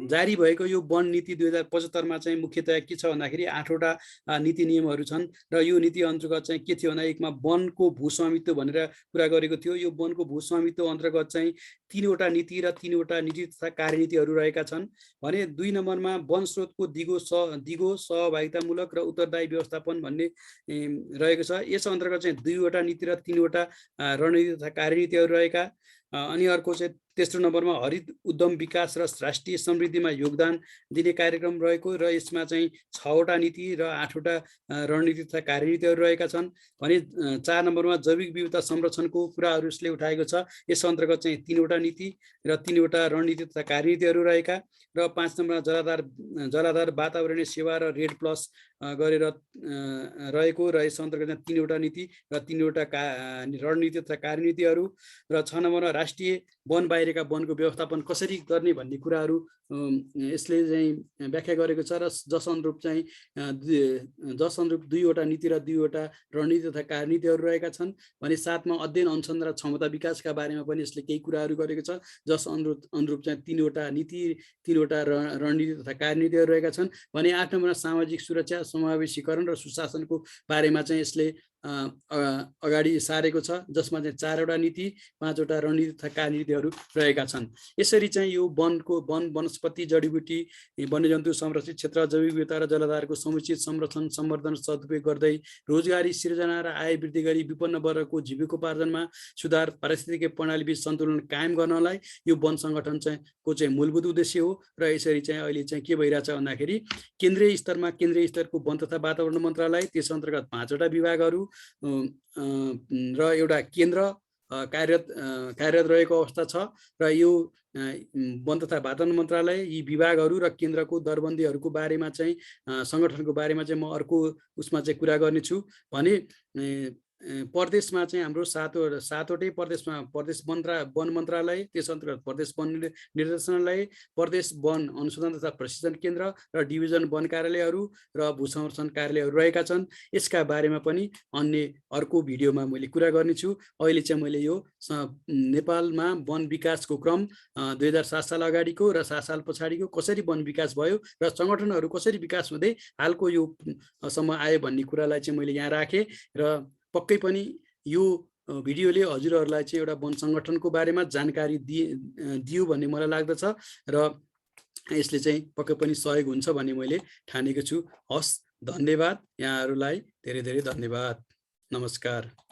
जारी भएको यो वन नीति 2075 मा चाहिँ मुख्यतया के छ भन्दाखेरि 8वटा नीति नियमहरू छन् र यो नीति अन्तर्गत चाहिँ के थियो भन्दा एकमा वनको भूस्वामित्व भनेर कुरा गरेको थियो। यो वनको भूस्वामित्व अन्तर्गत चाहिँ 3वटा नीति र 3वटा नीति तथा कार्यनीतिहरू रहेका छन् भने 2 नम्बरमा वन स्रोतको दिगो सहभागितामूलक र उत्तरदायी व्यवस्थापन भन्ने रहेको छ। यस अन्तर्गत चाहिँ 2वटा नीति र 3वटा रणनीति तथा कार्यनीतिहरू रहेका। अनि अर्को चाहिँ तेस्रो नम्बरमा हरित उद्यम विकास र राष्ट्रिय समृद्धिमा योगदान दिने कार्यक्रम रहेको र यसमा चाहिँ 6वटा नीति र 8वटा रणनीति तथा कार्यनीतिहरू रहेका छन् भने 4 नम्बरमा जैविक विविधता संरक्षणको कुराहरू यसले उठाएको छ। यस अन्तर्गत चाहिँ 3वटा नीति र 3वटा रणनीति तथा कार्यनीतिहरू रहेका र 5 नम्बरमा जलाधार वातावरणीय सेवा र रेड प्लस गरेर रहेको र यस अन्तर्गत 3वटा नीति र 3वटा रणनीति तथा कार्यनीतिहरू र 6 नम्बरमा राष्ट्रिय वन बाहिरका वनको व्यवस्थापन कसरी गर्ने भन्ने कुराहरू यसले चाहिँ व्याख्या गरेको छ र जस अनुरूप 2वटा नीति र 2वटा रणनीति तथा कार्यनीतिहरू रहेका छन् भने 7मा अध्ययन अनुसन्धान र क्षमता विकासका बारेमा पनि यसले केही कुराहरू गरेको छ। जस अनुरूप चाहिँ 3वटा नीति 3वटा रणनीति तथा कार्यनीतिहरू रहेका छन् भने 8 नम्बरमा सामाजिक सुरक्षा समावेशीकरण र सुशासनको बारेमा चाहिँ यसले अगाडि सारेको छ जसमा चाहिँ 4वटा नीति 5वटा रणनीति तथा कार्यनीतिहरू रहेका छन्। यसरी चाहिँ यो वनस्पति जडीबुटी वन्यजन्तु संरक्षित क्षेत्र जैविक विविधता र जलाधारको समुचित संरक्षण सम्वर्धन सदुपयोग गर्दै रोजगारी सिर्जना र आय वृद्धि गरी विपन्न वर्गको जीविकोपार्जनमा सुधार पारिस्थितिकीय प्रणालीबीच सन्तुलन कायम गर्नलाई यो वन सङ्गठन चाहिँ मूलभूत उद्देश्य हो। र यसरी चाहिँ अहिले चाहिँ के भइरहेछ भन्दाखेरि केन्द्रीय स्तरको वन तथा वातावरण मन्त्रालय, त्यस अन्तर्गत 5वटा विभागहरू र एउटा केन्द्र कार्यरत रहेको अवस्था छ र यो वन तथा वातावरण मन्त्रालय यी विभागहरू र केन्द्रको दरबन्दीहरूको बारेमा चाहिँ सङ्गठनको बारेमा चाहिँ म अर्को उसमा चाहिँ कुरा गर्नेछु भने प्रदेशमा चाहिँ हाम्रो सातवटै प्रदेशमा प्रदेश वन मन्त्रालय, त्यस अन्तर्गत प्रदेश वन निर्देशनालय, प्रदेश वन अनुसन्धान तथा प्रशिक्षण केन्द्र र डिभिजन वन कार्यालयहरू र भू संरक्षण कार्यालयहरू रहेका छन्। यसका बारेमा पनि अन्य अर्को भिडियोमा मैले कुरा गर्नेछु। अहिले चाहिँ मैले यो नेपालमा वन विकासको क्रम 2007 साल अगाडिको र 7 साल पछाडिको कसरी वन विकास भयो र सङ्गठनहरू कसरी विकास हुँदै हालको यो सम्म आयो भन्ने कुरालाई चाहिँ मैले यहाँ राखेँ र पक्कै पनि यो भिडियोले हजुरहरूलाई चाहिँ एउटा वन सङ्गठनको बारेमा जानकारी दियो भन्ने मलाई लाग्दछ र यसले चाहिँ पक्कै पनि सहयोग हुन्छ भन्ने मैले ठानेको छु। हस्, धन्यवाद। यहाँहरूलाई धेरै धेरै धन्यवाद। नमस्कार।